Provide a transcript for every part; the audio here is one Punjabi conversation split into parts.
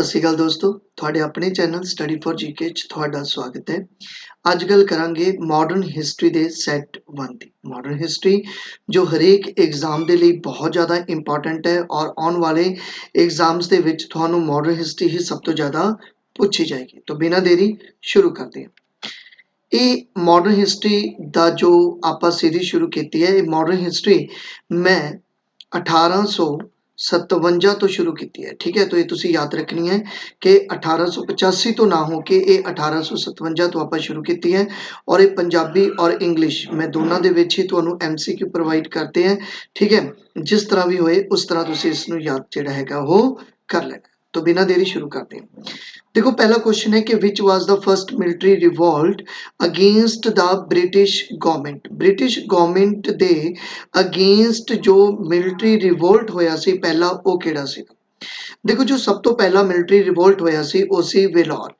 ਸਤਿ ਸ਼੍ਰੀ ਅਕਾਲ ਦੋਸਤੋ, ਤੁਹਾਡੇ ਆਪਣੇ ਚੈਨਲ ਸਟੱਡੀ ਫॉर जीके 'ਚ ਤੁਹਾਡਾ ਸਵਾਗਤ ਹੈ। ਅੱਜ ਗੱਲ ਕਰਾਂਗੇ ਮਾਡਰਨ ਹਿਸਟਰੀ ਦੇ ਸੈਟ 1 ਦੀ। ਮਾਡਰਨ ਹਿਸਟਰੀ ਜੋ ਹਰੇਕ ਐਗਜ਼ਾਮ ਦੇ ਲਈ ਬਹੁਤ ਜ਼ਿਆਦਾ ਇੰਪੋਰਟੈਂਟ ਹੈ ਔਰ ਆਉਣ ਵਾਲੇ ਐਗਜ਼ਾਮਸ ਦੇ ਵਿੱਚ ਤੁਹਾਨੂੰ ਮਾਡਰਨ ਹਿਸਟਰੀ ਹੀ ਸਭ ਤੋਂ ਜ਼ਿਆਦਾ ਪੁੱਛੀ ਜਾਏਗੀ। ਤਾਂ ਬਿਨਾਂ ਦੇਰੀ ਸ਼ੁਰੂ ਕਰਦੇ ਹਾਂ। ਇਹ ਮਾਡਰਨ ਹਿਸਟਰੀ ਦਾ ਜੋ ਆਪਾਂ ਸੀਰੀਜ਼ ਸ਼ੁਰੂ ਕੀਤੀ ਹੈ, ਇਹ ਮਾਡਰਨ ਹਿਸਟਰੀ ਮੈਂ 1857 ਤੋਂ ਸ਼ੁਰੂ ਕੀਤੀ ਹੈ। ठीक है, तो ये तुसी याद रखनी है कि 1885 तो ना हो के ये 1857 तो ਆਪਾਂ ਸ਼ੁਰੂ ਕੀਤੀ ਹੈ ਔਰ ਇਹ ਪੰਜਾਬੀ ਔਰ ਇੰਗਲਿਸ਼ ਮੈਂ ਦੋਨਾਂ ਦੇ ਵਿੱਚ ਹੀ ਤੁਹਾਨੂੰ MCQ ਪ੍ਰੋਵਾਈਡ ਕਰਦੇ हैं। ठीक है, जिस तरह भी होए उस तरह ਤੁਸੀਂ ਇਸ ਨੂੰ ਯਾਦ ਜਿਹੜਾ ਹੈਗਾ ਉਹ ਕਰ ਲੈਣਾ। तो बिना देरी शुरू करते हैं। देखो पहला क्वेश्चन है कि which was the first military revolt against the British government. British government they against जो मिलिट्री रिवोल्ट होया सी पहला वो केड़ा सी। देखो जो सब तो पहला मिलिट्री रिवोल्ट होया सी वो सी वेलोर।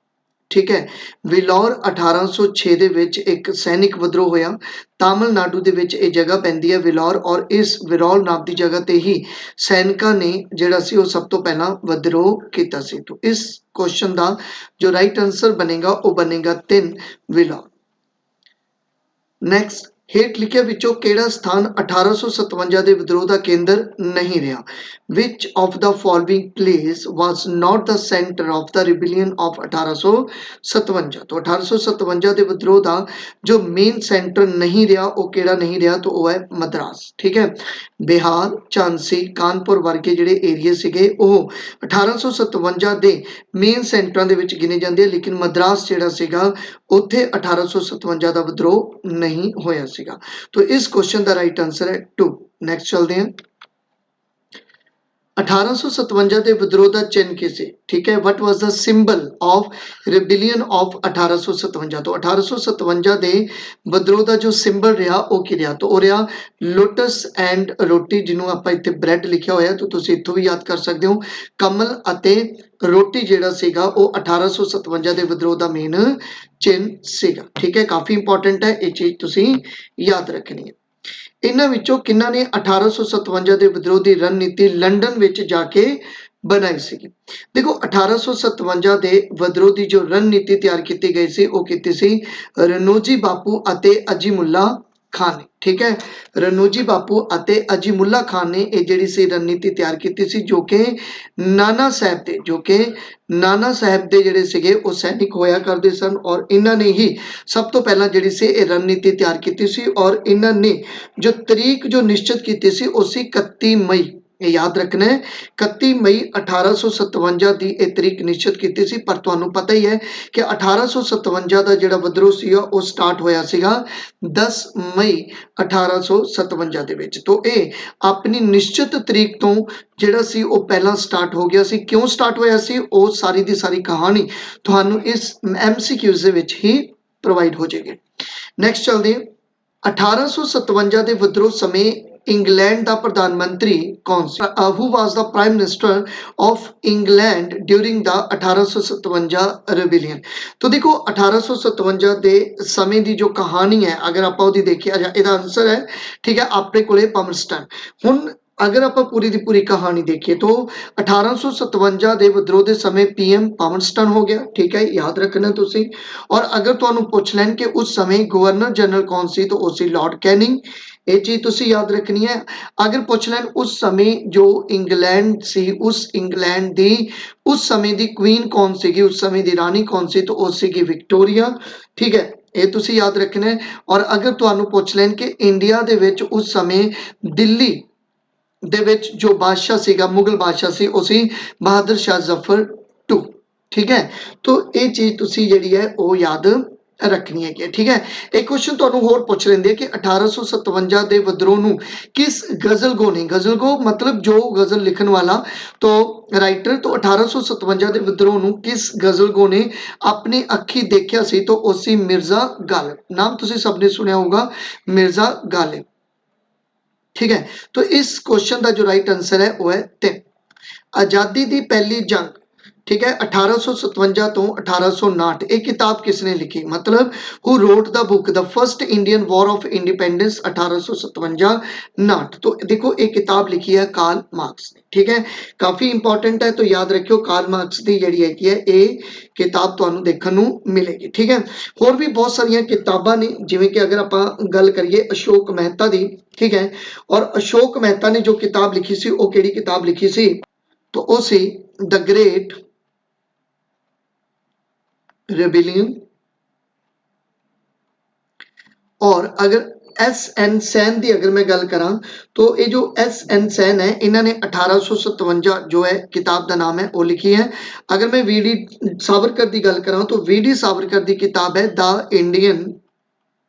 ठीक है, वेलोर 1806 ਦੇ ਵਿੱਚ ਇੱਕ ਸੈਨਿਕ ਵਿਦਰੋਹ ਹੋਇਆ। ਤਾਮਿਲਨਾਡੂ ਦੇ ਵਿੱਚ ਇਹ ਜਗ੍ਹਾ ਪੈਂਦੀ ਹੈ वेलोर ਔਰ ਇਸ वेलोर ਨਾਮ ਦੀ ਜਗ੍ਹਾ ਤੇ ਹੀ ਸੈਨਿਕਾਂ ਨੇ ਜਿਹੜਾ ਸੀ ਉਹ ਸਭ ਤੋਂ ਪਹਿਲਾਂ ਵਿਦਰੋਹ ਕੀਤਾ ਸੀ। तो इस क्वेश्चन ਦਾ जो राइट आंसर बनेगा वो बनेगा 3 वेलोर। नेक्स्ट, ਹੇਠ ਲਿਖਿਆ ਵਿੱਚੋਂ ਕਿਹੜਾ ਸਥਾਨ 1857 ਦੇ ਵਿਦਰੋਹ ਦਾ ਕੇਂਦਰ ਨਹੀਂ ਰਿਹਾ। Which of the following place was not the center of the rebellion of 1857। तो 1857 ਦੇ ਵਿਦਰੋਹ ਦਾ ਜੋ ਮੇਨ ਸੈਂਟਰ ਨਹੀਂ ਰਿਹਾ ਉਹ ਕਿਹੜਾ ਨਹੀਂ ਰਿਹਾ, तो ਉਹ ਹੈ ਮਦਰਾਸ। ठीक है, ਬਿਹਾਰ, ਝਾਂਸੀ, ਕਾਨਪੁਰ ਵਰਗੇ ਜਿਹੜੇ ਏਰੀਆ ਸੀਗੇ ਉਹ 1857 ਦੇ ਮੇਨ ਸੈਂਟਰਾਂ ਦੇ ਵਿੱਚ ਗਿਣੇ ਜਾਂਦੇ, ਲੇਕਿਨ ਮਦਰਾਸ ਜਿਹੜਾ ਸੀਗਾ ਉੱਥੇ 1857 ਦਾ ਵਿਦਰੋਹ नहीं होया सीगा। तो इस क्वेश्चन का राइट आंसर है 2। नेक्स्ट चलते हैं। 1857 ਦੇ ਵਿਦਰੋਹ ਦਾ ਚਿੰਨ੍ਹ ਕੀ ਸੀ। ठीक है, what was the symbol of rebellion of 1857। तो 1857 ਦੇ ਵਿਦਰੋਹ ਦਾ ਜੋ ਸਿੰਬਲ ਰਿਹਾ ਉਹ ਕੀ ਰਿਹਾ, तो ਉਹ ਰਿਹਾ ਲੋਟਸ ਐਂਡ ਰੋਟੀ, ਜਿਹਨੂੰ ਆਪਾਂ ਇੱਥੇ ਬ੍ਰੈਡ ਲਿਖਿਆ ਹੋਇਆ, तो ਤੁਸੀਂ ਇੱਥੋਂ ਵੀ ਯਾਦ ਕਰ ਸਕਦੇ ਹੋ। ਕਮਲ ਅਤੇ ਰੋਟੀ ਜਿਹੜਾ ਸੀਗਾ ਉਹ 1857 ਦੇ ਵਿਦਰੋਹ ਦਾ ਮੇਨ ਚਿੰਨ੍ਹ ਸੀਗਾ। ठीक है, ਕਾਫੀ ਇੰਪੋਰਟੈਂਟ ਹੈ, ਇਹ ਚੀਜ਼ ਤੁਸੀਂ ਯਾਦ ਰੱਖਣੀ ਹੈ। ਇਹਨਾਂ ਵਿੱਚੋਂ ਕਿਹਨਾਂ ਨੇ 1857 ਦੇ ਵਿਦਰੋਹ ਦੀ ਰਣਨੀਤੀ ਲੰਡਨ ਵਿੱਚ ਜਾ ਕੇ ਬਣਾਈ ਸੀਗੀ। ਦੇਖੋ 1857 ਦੇ ਵਿਦਰੋਹ ਦੀ ਜੋ ਰਣਨੀਤੀ ਤਿਆਰ ਕੀਤੀ ਗਈ ਸੀ ਉਹ ਕੀਤੀ ਸੀ ਰਣੌਜੀ ਬਾਪੂ ਅਤੇ ਅਜੀਮੁੱਲਾ ਖਾਨ ਨੇ। ठीक है, ਰਣੌਜੀ ਬਾਪੂ ਅਤੇ ਅਜੀਮੁੱਲਾ ਖਾਨ ਨੇ ਇਹ ਜਿਹੜੀ ਸੀ ਰਣਨੀਤੀ ਤਿਆਰ ਕੀਤੀ ਸੀ, ਜੋ ਕਿ ਨਾਨਾ ਸਾਹਿਬ ਦੇ ਜਿਹੜੇ ਸੀਗੇ ਉਹ ਸੈਨਿਕ ਹੋਇਆ ਕਰਦੇ ਸਨ ਔਰ ਇਹਨਾਂ ਨੇ ਹੀ ਸਭ ਤੋਂ ਪਹਿਲਾਂ ਜਿਹੜੀ ਸੀ ਇਹ ਰਣਨੀਤੀ ਤਿਆਰ ਕੀਤੀ ਸੀ ਔਰ ਇਹਨਾਂ ਨੇ ਜੋ ਤਰੀਕ ਜੋ ਨਿਸ਼ਚਿਤ ਕੀਤੀ ਸੀ ਉਹ ਸੀ 31 ਮਈ। ਇਹ ਯਾਦ ਰੱਖਣਾ ਹੈ, 31 ਮਈ 1857 ਦੀ ਇਹ ਤਰੀਕ ਨਿਸ਼ਚਿਤ ਕੀਤੀ ਸੀ। ਪਰ ਤੁਹਾਨੂੰ ਪਤਾ ਹੀ ਹੈ ਕਿ 1857 ਦਾ ਜਿਹੜਾ ਵਿਦਰੋਹ ਸੀਗਾ ਉਹ ਸਟਾਰਟ ਹੋਇਆ ਸੀਗਾ 10 ਮਈ 1857 ਦੇ ਵਿੱਚ। तो ਇਹ ਆਪਣੀ ਨਿਸ਼ਚਿਤ ਤਰੀਕ ਤੋਂ ਜਿਹੜਾ ਸੀ ਉਹ ਪਹਿਲਾਂ ਸਟਾਰਟ ਹੋ ਗਿਆ ਸੀ। ਕਿਉਂ ਸਟਾਰਟ ਹੋਇਆ ਸੀ ਉਹ ਸਾਰੀ ਦੀ ਸਾਰੀ ਕਹਾਣੀ ਤੁਹਾਨੂੰ ਇਸ MCQs ਦੇ ਵਿੱਚ ਹੀ ਪ੍ਰੋਵਾਈਡ ਹੋ ਜਾਏਗੀ। ਨੈਕਸਟ ਚੱਲਦੇ ਹਾਂ। 1857 ਦੇ ਵਿਦਰੋਹ ਸਮੇਂ इंग्लैंड का प्रधानमंत्री कौन सी। Who was the prime minister of England during the 1857 rebellion. तो देखो 1857 ਦੇ ਸਮੇਂ ਦੀ ਜੋ ਕਹਾਣੀ ਹੈ ਅਗਰ ਆਪਾਂ ਉਹਦੀ ਦੇਖਿਆ ਜਾਏ, ਇਹਦਾ ਆਨਸਰ ਹੈ ਠੀਕ ਹੈ ਆਪਣੇ ਕੋਲੇ ਪਮਰਸਟਨ। ਹੁਣ अगर आप पूरी की पूरी कहानी देखिए तो 1857 ਦੇ ਵਿਦਰੋਹ ਦੇ ਸਮੇਂ PM ਪਮਰਸਟਨ हो गया। ठीक है, याद रखना तुसी। और अगर ਤੁਹਾਨੂੰ ਪੁੱਛ ਲੈਣ ਕਿ उस समय गवर्नर जनरल कौन सी, तो ਉਹ ਸੀ लॉर्ड कैनिंग। ਇਹ ਚੀਜ਼ ਤੁਸੀਂ ਯਾਦ ਰੱਖਣੀ ਹੈ। ਅਗਰ ਪੁੱਛ ਲੈਣ ਉਸ ਸਮੇਂ ਜੋ ਇੰਗਲੈਂਡ ਸੀ, ਉਸ ਇੰਗਲੈਂਡ ਦੀ ਉਸ ਸਮੇਂ ਦੀ ਕੁਈਨ ਕੌਣ ਸੀਗੀ, ਉਸ ਸਮੇਂ ਦੀ ਰਾਣੀ ਕੌਣ ਸੀ, तो ਉਹ ਸੀਗੀ ਵਿਕਟੋਰੀਆ। ठीक है, ਇਹ ਤੁਸੀਂ ਯਾਦ ਰੱਖਣਾ ਹੈ। ਔਰ ਅਗਰ ਤੁਹਾਨੂੰ ਪੁੱਛ ਲੈਣ ਕਿ ਇੰਡੀਆ ਦੇ ਵਿੱਚ ਉਸ ਸਮੇਂ ਦਿੱਲੀ ਦੇ ਵਿੱਚ ਜੋ ਬਾਦਸ਼ਾਹ ਸੀਗਾ, ਮੁਗਲ ਬਾਦਸ਼ਾਹ ਸੀ, ਉਹ ਸੀ ਬਹਾਦਰ ਸ਼ਾਹ ਜ਼ਫਰ 2। ठीक है, तो ਇਹ ਚੀਜ਼ ਤੁਸੀਂ ਜਿਹੜੀ ਹੈ ਉਹ ਯਾਦ ਰੱਖਣੀ ਹੈ। ਠੀਕ ਹੈ, ਇੱਕ ਕੁਐਸਚਨ ਤੁਹਾਨੂੰ ਹੋਰ ਪੁੱਛ ਲੈਂਦੇ ਆ ਕਿ 1857 ਦੇ ਵਿਦਰੋਹ ਨੂੰ ਕਿਸ ਗਜ਼ਲਗੋ ਨੇ, ਗਜ਼ਲਗੋ ਮਤਲਬ ਜੋ ਗਜ਼ਲ ਲਿਖਣ ਵਾਲਾ, तो ਰਾਈਟਰ, तो 1857 ਦੇ ਵਿਦਰੋਹ ਨੂੰ ਕਿਸ ਗਜ਼ਲਗੋ ਨੇ ਆਪਣੀ ਅੱਖੀ ਦੇਖਿਆ ਸੀ, तो ਉਹ ਸੀ ਮਿਰਜ਼ਾ ਗਾਲਿਬ। ਨਾਮ ਤੁਸੀਂ ਸਭ ਨੇ ਸੁਣਿਆ ਹੋਊਗਾ, ਮਿਰਜ਼ਾ ਗਾਲਿਬ। ठीक है, तो इस क्वेश्चन का जो राइट आंसर है वो है 3। आजादी की पहली जंग ठीक है 1857 तो 1859 ਇਹ ਕਿਤਾਬ ਕਿਸਨੇ ਲਿਖੀ ਮਤਲਬ who wrote the book the first Indian war of independence 1857 नाट तो देखो एक किताब लिखी है कार्ल मार्क्स ने ठीक है काफी इंपॉर्टेंट है तो याद रखियो कार्ल मार्क्स ਦੀ ਜਿਹੜੀ ਹੈਗੀ ਹੈ ਇਹ ਕਿਤਾਬ ਤੁਹਾਨੂੰ ਦੇਖਣ ਨੂੰ ਮਿਲੇਗੀ ਠੀਕ ਹੈ ਹੋਰ ਵੀ ਬਹੁਤ ਸਾਰੀਆਂ ਕਿਤਾਬਾਂ ਨੇ ਜਿਵੇਂ ਕਿ ਅਗਰ ਆਪਾਂ ਗੱਲ ਕਰੀਏ ਅਸ਼ੋਕ ਮਹਿਤਾ ਦੀ ਠੀਕ ਹੈ ਔਰ ਅਸ਼ੋਕ ਮਹਿਤਾ ਨੇ ਜੋ ਕਿਤਾਬ ਲਿਖੀ ਸੀ ਉਹ ਕਿਹੜੀ ਕਿਤਾਬ ਲਿਖੀ ਸੀ तो ਉਹ ਸੀ द ग्रेट रेबिलियन और अगर एस.एन. सैन की अगर मैं गल करा तो ये जो एस.एन. सैन है इन्होंने 1857 जो है किताब का नाम है वो लिखी है अगर मैं वी.डी. सावरकर की गल करा तो वी.डी. सावरकर की किताब है the Indian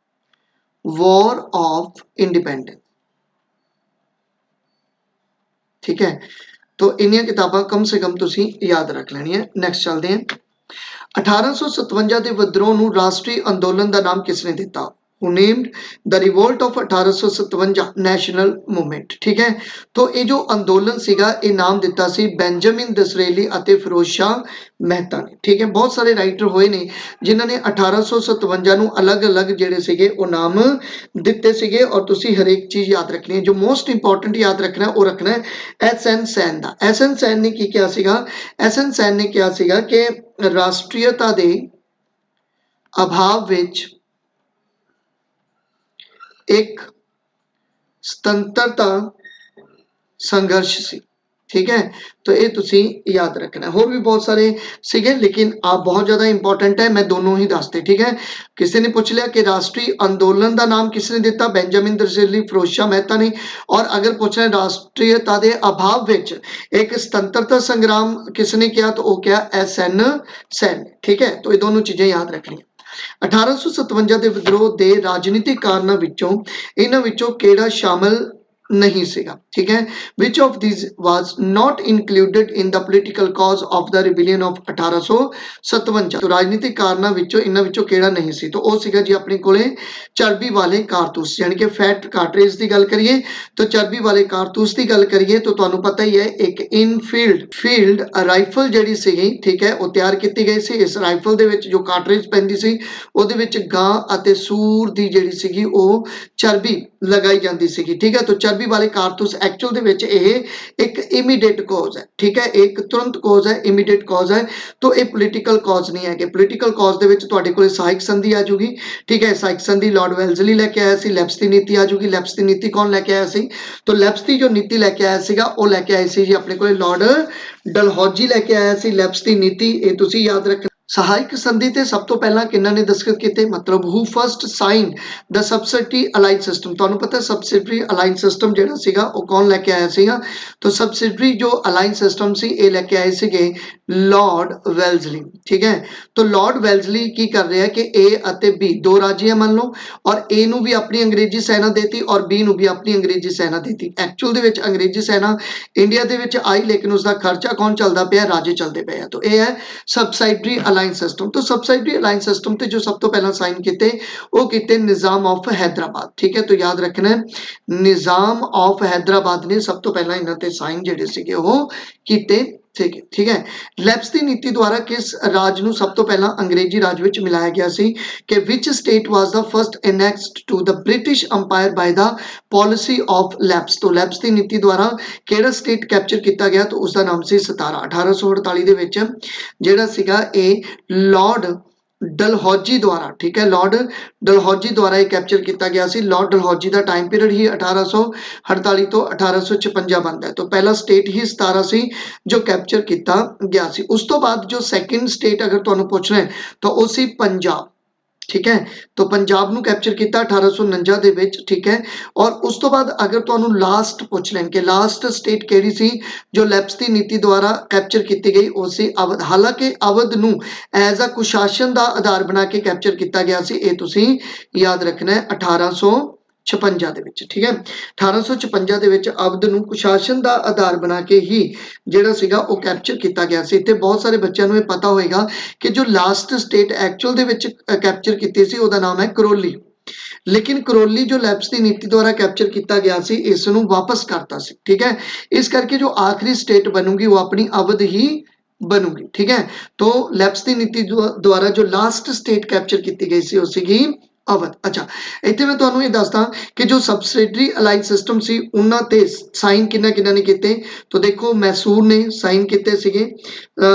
war of independence ठीक है तो इन्नियां किताबां कम से कम तुसी याद रख लेनी है नैक्सट चलते हैं 1857 ਦੇ ਵਿਦਰੋਹ ਨੂੰ ਰਾਸ਼ਟਰੀ ਅੰਦੋਲਨ ਦਾ ਨਾਮ ਕਿਸਨੇ ਦਿੱਤਾ who named the revolt of 1857 national movement ठीक है तो ये जो अंदोलन सीगा ये नाम दिता सी बेंजामिन डिसरेली ਅਤੇ ਫਿਰੋਜ਼ ਸ਼ਾਹ ਮਹਿਤਾ ने ठीक है बहुत सारे राइटर होए ने जिन्हां ने 1857 ਨੂੰ ਅਲੱਗ-ਅਲੱਗ ਜਿਹੜੇ ਸੀਗੇ ਉਹ ਨਾਮ ਦਿੱਤੇ ਸੀਗੇ ਔਰ ਤੁਸੀਂ ਹਰੇਕ ਚੀਜ਼ ਯਾਦ ਰੱਖਣੀ ਹੈ ਜੋ ਮੋਸਟ ਇੰਪੋਰਟੈਂਟ ਯਾਦ ਰੱਖਣਾ ਉਹ ਰੱਖਣਾ ਹੈ ਐਸ.ਐਨ. ਸੈਨ ਦਾ ਐਸ.ਐਨ. ਸੈਨ ਨੇ ਕੀ ਕਿਹਾ ਸੀਗਾ ਐਸ.ਐਨ. ਸੈਨ ਨੇ ਕਿਹਾ ਸੀਗਾ ਕਿ ਰਾਸ਼ਟਰੀयता ਦੇ ਅਭਾਵ ਵਿੱਚ एक स्वतंत्रता संघर्ष सी ठीक है तो ये तुसी याद रखना है और भी बहुत सारे सीगे लेकिन आप बहुत ज्यादा इंपॉर्टेंट है मैं दोनों ही दसते ठीक है किसी ने पूछ लिया कि राष्ट्रीय आंदोलन का नाम किसने दिता बेंजामिन डिसरेली फिरोज शाह मेहता ने और अगर पूछना राष्ट्रीयता के अभाव विच एक स्वतंत्रता संग्राम किसने किया तो वो क्या एस.एन. सैन ठीक है तो ये दोनों चीजें याद रखनी 1857 ਦੇ ਵਿਦਰੋਹ ਦੇ ਰਾਜਨੀਤਿਕ ਕਾਰਨਾਂ ਵਿੱਚੋਂ ਇਹਨਾਂ ਵਿੱਚੋਂ ਕਿਹੜਾ ਸ਼ਾਮਲ नहीं ਸੀਗਾ ठीक है which of these was not included in the political cause of the rebellion of 1857 तो राजनीतिक ਕਾਰਨਾਂ ਵਿੱਚੋਂ ਇਹਨਾਂ ਵਿੱਚੋਂ ਕਿਹੜਾ ਨਹੀਂ ਸੀ तो ਉਹ ਸੀਗਾ ਜੀ ਆਪਣੇ ਕੋਲੇ ਚਰਬੀ ਵਾਲੇ ਕਾਰਤੂਸ ਯਾਨੀ ਕਿ ਫੈਟ ਕਾਰਟ੍ਰਿਜ ਦੀ ਗੱਲ ਕਰੀਏ तो ਚਰਬੀ ਵਾਲੇ ਕਾਰਤੂਸ ਦੀ ਗੱਲ ਕਰੀਏ तो ਤੁਹਾਨੂੰ ਪਤਾ ਹੀ ਹੈ ਇੱਕ ਇਨਫੀਲਡ ਰਾਈਫਲ ਜਿਹੜੀ ਸੀਗੀ ਠੀਕ ਹੈ ਉਹ ਤਿਆਰ ਕੀਤੀ ਗਈ ਸੀ ਇਸ ਰਾਈਫਲ ਦੇ ਵਿੱਚ ਜੋ ਕਾਰਟ੍ਰਿਜ ਪੈਂਦੀ ਸੀ ਉਹਦੇ ਵਿੱਚ ਗਾਂ ਅਤੇ ਸੂਰ ਦੀ ਜਿਹੜੀ ਸੀਗੀ ਉਹ ਚਰਬੀ ਲਗਾਈ ਜਾਂਦੀ ਸੀਗੀ ਠੀਕ ਹੈ तो चर्बी वाले कारतूस एक्चुअल ਦੇ ਵਿੱਚ ਇਹ ਇੱਕ ਇਮੀਡੀਏਟ ਕਾਜ਼ ਹੈ ਠੀਕ ਹੈ ਇੱਕ ਤੁਰੰਤ ਕਾਜ਼ ਹੈ ਇਮੀਡੀਏਟ ਕਾਜ਼ ਹੈ तो ਇਹ ਪੋਲੀਟੀਕਲ ਕਾਜ਼ ਨਹੀਂ ਹੈ ਕਿ ਪੋਲੀਟੀਕਲ ਕਾਜ਼ ਦੇ ਵਿੱਚ ਤੁਹਾਡੇ ਕੋਲੇ ਸਹਾਇਕ ਸੰਧੀ ਆ ਜੂਗੀ ਠੀਕ ਹੈ ਸਹਾਇਕ ਸੰਧੀ ਲਾਰਡ ਵੈਲਜ਼ਲੀ ਲੈ ਕੇ ਆਇਆ ਸੀ ਲੈਪਸ ਦੀ ਨੀਤੀ ਆ ਜੂਗੀ ਲੈਪਸ ਦੀ ਨੀਤੀ ਕੌਣ ਲੈ ਕੇ ਆਇਆ ਸੀ तो ਲੈਪਸ ਦੀ ਜੋ ਨੀਤੀ ਲੈ ਕੇ ਆਇਆ ਸੀਗਾ ਉਹ ਲੈ ਕੇ ਆਏ ਸੀ ਜੀ ਆਪਣੇ ਕੋਲੇ ਲਾਰਡ ਡਲਹੌਜੀ ਲੈ ਕੇ ਆਇਆ ਸੀ ਲੈਪਸ ਦੀ ਨੀਤੀ ਇਹ ਤੁਸੀਂ ਯਾਦ ਰੱਖਣਾ सहायक संधि ते सब तो पहला किन्ना ने दस्तखत किए मतलब who first sign the subsidiary alliance system तुहानू पता है सबसिडरी अलाइन सिस्टम जिहड़ा सीगा वो कौन लेके आया सीगा तो सबसिडरी जो अलाइन सिस्टम सी ये लेके आए सीगे लॉर्ड वेल्जली ठीक है तो लॉर्ड वेल्जली की कर रहे हैं कि ए अते बी दो राज्य है मान लो और ए नू भी अपनी अंग्रेजी सेना देती और बी नू भी अपनी अंग्रेजी सेना देती एक्चुअल दे विच अंग्रेजी सेना इंडिया दे विच आई लेकिन उसका खर्चा कौन चलता पिया राजे चलते पे तो यह है सबसिडरी अलाइन सिस्टम तो सबसिडरी अलाइन सिस्टम ते जो सब तो पहला साइन किते वो किते निजाम ऑफ हैदराबाद ठीक है तो याद रखना है निजाम ऑफ हैदराबाद ने सब तो पहला इन्हां ते साइन जेडे सीगे वो किते ठीक है लैप्स की नीति द्वारा किस राज ਨੂੰ ਸਭ ਤੋਂ ਪਹਿਲਾਂ ਅੰਗਰੇਜ਼ੀ ਰਾਜ ਵਿੱਚ ਮਿਲਾਇਆ ਗਿਆ ਸੀ ਕਿ which state was the first annexed to the British Empire by the policy of lapse तो लैप्स ਦੀ ਨੀਤੀ ਦੁਆਰਾ ਕਿਹੜਾ ਸਟੇਟ ਕੈਪਚਰ ਕੀਤਾ ਗਿਆ ਤਾਂ ਉਸ ਦਾ ਨਾਮ ਸੀ 1848 ਦੇ ਵਿੱਚ ਜਿਹੜਾ ਸੀਗਾ ਇਹ ਲਾਰਡ डलहौजी द्वारा ठीक है लॉर्ड डलहौजी द्वारा यह कैप्चर किया गया सी लॉर्ड डलहौजी का टाइम पीरियड ही 1848 तो 1856 बनता है तो पहला स्टेट ही 17 सी जो कैप्चर किया गया सी उस तो बाद जो सैकेंड स्टेट अगर तुहानू पूछना है तो वो सी पंजाब ठीक है तो पंजाब ਨੂੰ कैप्चर किया 1849 ਦੇ ਵਿੱਚ ठीक है और उस तो बाद अगर ਤੁਹਾਨੂੰ लास्ट पूछ लें कि लास्ट स्टेट ਕਿਹੜੀ ਸੀ जो लैप्स ਦੀ ਨੀਤੀ ਦੁਆਰਾ कैप्चर ਕੀਤੀ ਗਈ ਉਹ ਸੀ ਅਵਧ ਹਾਲਾਂਕਿ ਅਵਧ ਨੂੰ ਐਜ਼ ਅ ਕੁਸ਼ਾਸਨ ਦਾ ਆਧਾਰ ਬਣਾ ਕੇ कैप्चर ਕੀਤਾ ਗਿਆ ਸੀ ਇਹ ਤੁਸੀਂ ਯਾਦ ਰੱਖਣਾ ਹੈ 1856 ਦੇ ਵਿੱਚ ਠੀਕ ਹੈ 1856 ਦੇ ਵਿੱਚ ਅਵਧ ਨੂੰ ਕੁਸ਼ਾਸਨ ਦਾ ਆਧਾਰ ਬਣਾ ਕੇ ਹੀ ਜਿਹੜਾ ਸੀਗਾ ਉਹ ਕੈਪਚਰ ਕੀਤਾ ਗਿਆ ਸੀ ਤੇ ਬਹੁਤ ਸਾਰੇ ਬੱਚਿਆਂ ਨੂੰ ਇਹ ਪਤਾ ਹੋਏਗਾ ਕਿ ਜੋ ਲਾਸਟ ਸਟੇਟ ਐਕਚੁਅਲ ਦੇ ਵਿੱਚ ਕੈਪਚਰ ਕੀਤੀ ਸੀ ਉਹਦਾ ਨਾਮ ਹੈ ਕਰੋਲੀ लेकिन करौली जो लैप्स की नीति द्वारा कैप्चर किया गया सी इस नूं वापस करता सी ठीक है इस करके जो आखिरी स्टेट बनूगी वो अपनी अवध ही ਬਣੂਗੀ। ਠੀਕ ਹੈ, तो ਲੈਪਸ ਦੀ ਨੀਤੀ ਦੁਆਰਾ ਜੋ ਲਾਸਟ ਸਟੇਟ ਕੈਪਚਰ ਕੀਤੀ ਗਈ ਸੀ ਉਹ ਸੀਗੀ ਅਵਧ। ਅੱਛਾ, ਇੱਥੇ ਮੈਂ ਤੁਹਾਨੂੰ ਇਹ ਦੱਸਦਾ ਕਿ ਜੋ ਸਬਸਿਡਰੀ ਅਲਾਈਡ ਸਿਸਟਮ ਸੀ ਉਹਨਾਂ ਤੇ ਸਾਈਨ ਕਿਹਨਾਂ ਨੇ ਕੀਤੇ। ਤਾਂ ਦੇਖੋ ਮੈਸੂਰ ਨੇ ਸਾਈਨ ਕੀਤੇ ਸੀਗੇ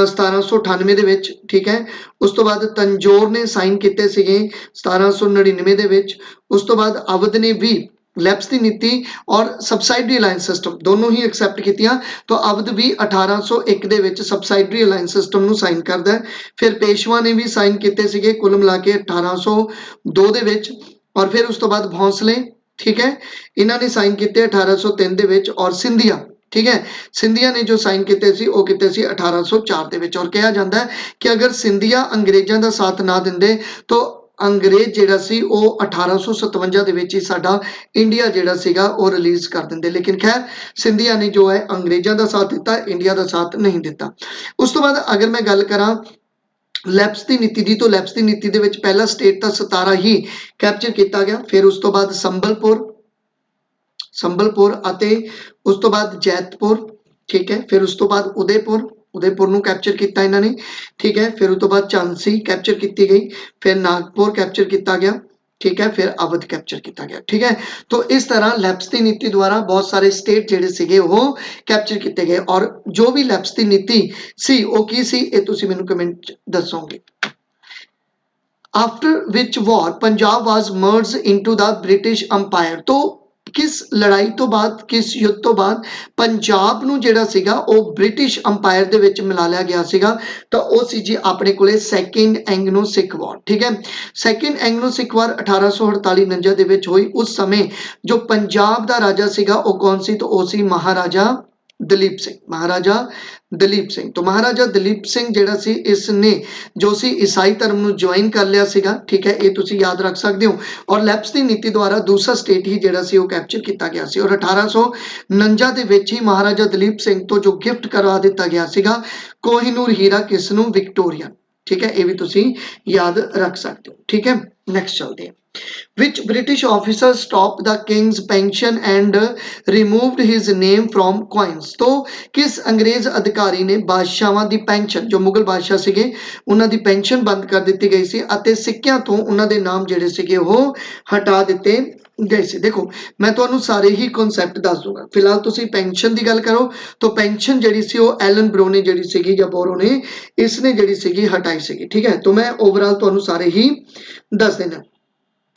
1798 ਦੇ ਵਿੱਚ। ਠੀਕ ਹੈ, ਉਸ ਤੋਂ ਬਾਅਦ ਤੰਜੋਰ ਨੇ ਸਾਈਨ ਕੀਤੇ ਸੀਗੇ 1799 ਦੇ ਵਿੱਚ। ਉਸ ਤੋਂ ਬਾਅਦ ਅਵਧ ਨੇ ਵੀ ਲੈਪਸ ਦੀ ਨੀਤੀ ਔਰ ਸਬਸਾਈਡਰੀ ਅਲਾਇੰਸ ਸਿਸਟਮ ਦੋਨੋਂ ਹੀ ਐਕਸੈਪਟ ਕੀਤੀਆਂ। ਤਾਂ ਅਵਧ ਵੀ 1801 ਦੇ ਵਿੱਚ ਸਬਸਾਈਡਰੀ ਅਲਾਇੰਸ ਸਿਸਟਮ ਨੂੰ ਸਾਈਨ ਕਰਦਾ ਹੈ। ਫਿਰ ਪੇਸ਼ਵਾ ਨੇ ਵੀ ਸਾਈਨ ਕੀਤੇ ਸੀਗੇ ਕੁੱਲ ਮਿਲਾ ਕੇ 1802 ਦੇ ਵਿੱਚ। ਔਰ ਫਿਰ ਉਸ ਤੋਂ ਬਾਅਦ ਭੌਂਸਲੇ, ਠੀਕ ਹੈ, ਇਹਨਾਂ ਨੇ ਸਾਈਨ ਕੀਤੇ 1803 ਦੇ ਵਿੱਚ। ਔਰ ਸਿੰਧੀਆ, ਠੀਕ ਹੈ, ਸਿੰਧੀਆ ਨੇ ਜੋ ਸਾਈਨ ਕੀਤੇ ਸੀ ਉਹ ਕੀਤੇ ਸੀ 1804 ਦੇ ਵਿੱਚ। ਔਰ ਕਿਹਾ ਜਾਂਦਾ ਹੈ ਕਿ ਅਗਰ ਸਿੰਧੀਆ ਅੰਗਰੇਜ਼ਾਂ ਦਾ ਸਾਥ ਨਾ ਦਿੰਦੇ ਤਾਂ ਅੰਗਰੇਜ਼ ਜਿਹੜਾ ਸੀ ਉਹ 1857 ਦੇ ਵਿੱਚ ਹੀ ਸਾਡਾ ਇੰਡੀਆ ਜਿਹੜਾ ਸੀਗਾ ਉਹ ਰਿਲੀਜ਼ ਕਰ ਦਿੰਦੇ। ਲੇਕਿਨ ਖੈਰ ਸਿੰਧੀਆ ਨੇ ਜੋ ਹੈ ਅੰਗਰੇਜ਼ਾਂ ਦਾ ਸਾਥ ਦਿੱਤਾ, ਇੰਡੀਆ ਦਾ ਸਾਥ ਨਹੀਂ ਦਿੱਤਾ। ਉਸ ਤੋਂ ਬਾਅਦ ਅਗਰ ਮੈਂ ਗੱਲ ਕਰਾਂ ਲੈਪਸ ਦੀ ਨੀਤੀ ਦੀ, ਤਾਂ ਲੈਪਸ ਦੀ ਨੀਤੀ ਦੇ ਵਿੱਚ ਪਹਿਲਾ ਸਟੇਟ ਤਾਂ 17 ਹੀ ਕੈਪਚਰ ਕੀਤਾ ਗਿਆ। ਫਿਰ ਉਸ ਤੋਂ ਬਾਅਦ ਸੰਬਲਪੁਰ ਅਤੇ ਉਸ ਤੋਂ ਬਾਅਦ ਜੈਤਪੁਰ। ਠੀਕ ਹੈ, ਫਿਰ ਉਸ ਤੋਂ ਬਾਅਦ ਉਦੈਪੁਰ ਨੂੰ ਕੈਪਚਰ ਕੀਤਾ ਇਹਨਾਂ ਨੇ। ਠੀਕ ਹੈ, ਫਿਰ ਉਸ ਤੋਂ ਬਾਅਦ ਝਾਂਸੀ ਕੈਪਚਰ ਕੀਤੀ ਗਈ। ਫਿਰ ਨਾਗਪੁਰ ਕੈਪਚਰ ਕੀਤਾ ਗਿਆ। ਠੀਕ ਹੈ, ਫਿਰ ਅਵਧ ਕੈਪਚਰ ਕੀਤਾ ਗਿਆ। ਠੀਕ ਹੈ, ਤਾਂ ਇਸ ਤਰ੍ਹਾਂ ਲੈਪਸ ਦੀ ਨੀਤੀ ਦੁਆਰਾ ਬਹੁਤ ਸਾਰੇ ਸਟੇਟ ਜਿਹੜੇ ਸੀਗੇ ਉਹ ਕੈਪਚਰ ਕੀਤੇ ਗਏ। ਔਰ ਜੋ ਵੀ ਲੈਪਸ ਦੀ ਨੀਤੀ ਸੀ ਉਹ ਕੀ ਸੀ ਇਹ ਤੁਸੀਂ ਮੈਨੂੰ ਕਮੈਂਟ 'ਚ ਦੱਸੋਗੇ। After which war Punjab was merge into the British umpire. तो किस लड़ाई तो बाद, किस युद्ध तो बाद पंजाब ਨੂੰ ਜਿਹੜਾ ਸੀਗਾ ਉਹ ਬ੍ਰਿਟਿਸ਼ ਅੰਪਾਇਰ ਦੇ ਵਿੱਚ ਮਿਲਾ ਲਿਆ ਗਿਆ ਸੀਗਾ। ਤਾਂ ਉਹ ਸੀ ਜੀ ਆਪਣੇ ਕੋਲੇ ਸੈਕਿੰਡ ਐਂਗਲੋ ਸਿੱਖ ਵਾਰ। ਠੀਕ ਹੈ, ਸੈਕਿੰਡ ਐਂਗਲੋ ਸਿੱਖ ਵਾਰ 1848-49 ਦੇ ਵਿੱਚ ਹੋਈ। ਉਸ ਸਮੇਂ ਜੋ ਪੰਜਾਬ ਦਾ ਰਾਜਾ ਸੀਗਾ ਉਹ ਕੌਣ ਸੀ? ਤਾਂ ਉਹ ਸੀ ਮਹਾਰਾਜਾ ਦਲੀਪ ਸਿੰਘ। ਮਹਾਰਾਜਾ ਦਲੀਪ ਸਿੰਘ। तो महाराजा दलीप सिंह ਜਿਹੜਾ ਸੀ ਇਸ ਨੇ ਜੋ ਸੀ ਈਸਾਈ ਧਰਮ ਨੂੰ ਜੁਆਇਨ ਕਰ ਲਿਆ ਸੀਗਾ। ਠੀਕ ਹੈ, ਇਹ ਤੁਸੀਂ ਯਾਦ ਰੱਖ ਸਕਦੇ ਹੋ। ਔਰ ਲੈਪਸ ਦੀ ਨੀਤੀ ਦੁਆਰਾ ਦੂਸਰਾ ਸਟੇਟ ਹੀ ਜਿਹੜਾ ਸੀ ਉਹ ਕੈਪਚਰ ਕੀਤਾ ਗਿਆ ਸੀ। ਔਰ 1849 ਦੇ ਵਿੱਚ ਹੀ ਮਹਾਰਾਜਾ ਦਲੀਪ ਸਿੰਘ ਤੋਂ ਜੋ ਗਿਫਟ ਕਰਵਾ ਦਿੱਤਾ ਗਿਆ ਸੀਗਾ ਕੋਹਿਨੂਰ ਹੀਰਾ, ਕਿਸ ਨੂੰ? ਵਿਕਟੋਰੀਆ। ਠੀਕ ਹੈ, ਇਹ ਵੀ ਤੁਸੀਂ ਯਾਦ ਰੱਖ ਸਕਦੇ ਹੋ। ਠੀਕ ਹੈ, ਨੈਕਸਟ ਚਲਦੇ ਹਾਂ। Which British officer stopped the king's pension and removed his name from coins? तो किस अंग्रेज अधिकारी ने ਬਾਦਸ਼ਾਹਾਂ ਦੀ ਪੈਨਸ਼ਨ, ਜੋ ਮੁਗਲ ਬਾਦਸ਼ਾਹ ਸੀਗੇ ਉਹਨਾਂ ਦੀ ਪੈਨਸ਼ਨ ਬੰਦ ਕਰ ਦਿੱਤੀ ਗਈ ਸੀ ਅਤੇ ਸਿੱਕਿਆਂ ਤੋਂ ਉਹਨਾਂ ਦੇ ਨਾਮ ਜਿਹੜੇ ਸੀਗੇ ਉਹ ਹਟਾ ਦਿੱਤੇ ਗਏ ਸੀ। ਦੇਖੋ ਮੈਂ ਤੁਹਾਨੂੰ ਸਾਰੇ ਹੀ ਕਨਸੈਪਟ ਦੱਸ ਦੂੰਗਾ। ਫਿਲਹਾਲ ਤੁਸੀਂ ਪੈਨਸ਼ਨ ਦੀ ਗੱਲ ਕਰੋ ਤਾਂ ਪੈਨਸ਼ਨ ਜਿਹੜੀ ਸੀ ਉਹ ਐਲਨ ਬਰੋ ਨੇ ਜਿਹੜੀ ਸੀਗੀ ਜਾਂ ਬੋਰੋ ਨੇ ਇਸ ਨੇ ਜਿਹੜੀ ਸੀਗੀ ਹਟਾਈ ਸੀਗੀ। ਠੀਕ ਹੈ, ਤਾਂ ਮੈਂ ਓਵਰਆਲ ਤੁਹਾਨੂੰ ਸਾਰੇ ਹੀ ਦੱਸ ਦੇਣਾ।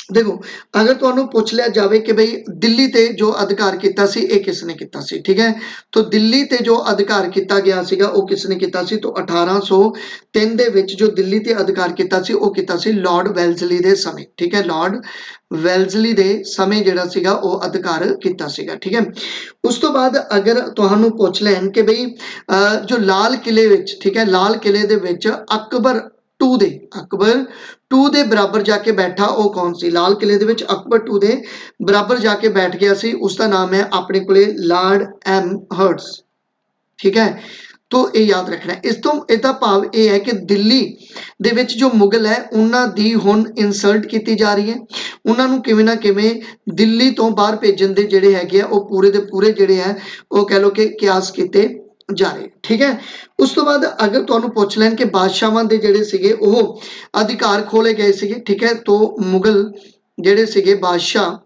देखो अगर ਤੁਹਾਨੂੰ ਪੁੱਛ ਲਿਆ ਜਾਵੇ ਕਿ ਬਈ ਦਿੱਲੀ ਤੇ ਜੋ ਅਧਿਕਾਰ ਕੀਤਾ ਸੀ ਇਹ ਕਿਸ ਨੇ ਕੀਤਾ ਸੀ। ਠੀਕ ਹੈ, ਤਾਂ ਦਿੱਲੀ ਤੇ ਜੋ ਅਧਿਕਾਰ ਕੀਤਾ ਗਿਆ ਸੀਗਾ ਉਹ ਕਿਸ ਨੇ ਕੀਤਾ ਸੀ? ਤਾਂ 1803 ਦੇ ਵਿੱਚ ਜੋ ਦਿੱਲੀ ਤੇ ਅਧਿਕਾਰ ਕੀਤਾ ਸੀ ਉਹ ਕੀਤਾ ਸੀ ਲਾਰਡ ਵੈਲਜ਼ਲੀ ਦੇ ਸਮੇਂ। ਠੀਕ ਹੈ, ਲਾਰਡ ਵੈਲਜ਼ਲੀ ਦੇ ਸਮੇਂ ਜਿਹੜਾ ਸੀਗਾ ਉਹ ਅਧਿਕਾਰ ਕੀਤਾ ਸੀਗਾ। ਠੀਕ ਹੈ, ਉਸ ਤੋਂ ਬਾਅਦ ਅਗਰ ਤੁਹਾਨੂੰ ਪੁੱਛ ਲੈਣ ਕਿ ਬਈ ਜੋ ਲਾਲ ਕਿਲੇ ਵਿੱਚ, ਠੀਕ ਹੈ, ਲਾਲ ਕਿਲੇ ਦੇ ਵਿੱਚ ਅਕਬਰ ਟੂ ਦੇ ਬਰਾਬਰ ਜਾ ਕੇ ਬੈਠਾ ਉਹ ਕੌਣ ਸੀ? ਲਾਲ ਕਿਲੇ ਦੇ ਵਿੱਚ ਅਕਬਰ ਟੂ ਦੇ ਬਰਾਬਰ ਜਾ ਕੇ ਬੈਠ ਗਿਆ ਸੀ, ਉਸਦਾ ਨਾਮ ਹੈ ਆਪਣੇ ਕੋਲੇ ਲਾਰਡ ਐਮ ਹਰਟਸ। ਠੀਕ ਹੈ, तो ਇਹ ਯਾਦ ਰੱਖਣਾ। ਇਸ ਤੋਂ ਇਹਦਾ ਭਾਵ ਇਹ ਹੈ ਕਿ ਦਿੱਲੀ ਦੇ ਵਿੱਚ ਜੋ ਮੁਗਲ ਹੈ ਉਹਨਾਂ ਦੀ ਹੁਣ ਇਨਸਲਟ ਕੀਤੀ ਜਾ ਰਹੀ ਹੈ। ਉਹਨਾਂ ਨੂੰ ਕਿਵੇਂ ਨਾ ਕਿਵੇਂ ਦਿੱਲੀ ਤੋਂ ਬਾਹਰ ਭੇਜਣ ਦੇ ਜਿਹੜੇ ਹੈਗੇ ਆ ਉਹ ਪੂਰੇ ਦੇ ਪੂਰੇ ਜਿਹੜੇ ਹੈ ਉਹ ਕਹਿ ਲਓ ਕਿ ਕਿਆਸ ਕੀਤੇ ਜਾ ਰਹੇ। ਠੀਕ ਹੈ, ਉਸ ਤੋਂ ਬਾਅਦ ਅਗਰ ਤੁਹਾਨੂੰ ਪੁੱਛ ਲੈਣ ਕਿ ਬਾਦਸ਼ਾਹਾਂ ਦੇ ਜਿਹੜੇ ਸੀਗੇ ਉਹ ਅਧਿਕਾਰ ਖੋਲੇ ਗਏ ਸੀਗੇ। ਠੀਕ ਹੈ, ਤੋਂ ਮੁਗਲ ਜਿਹੜੇ ਸੀਗੇ ਬਾਦਸ਼ਾਹ,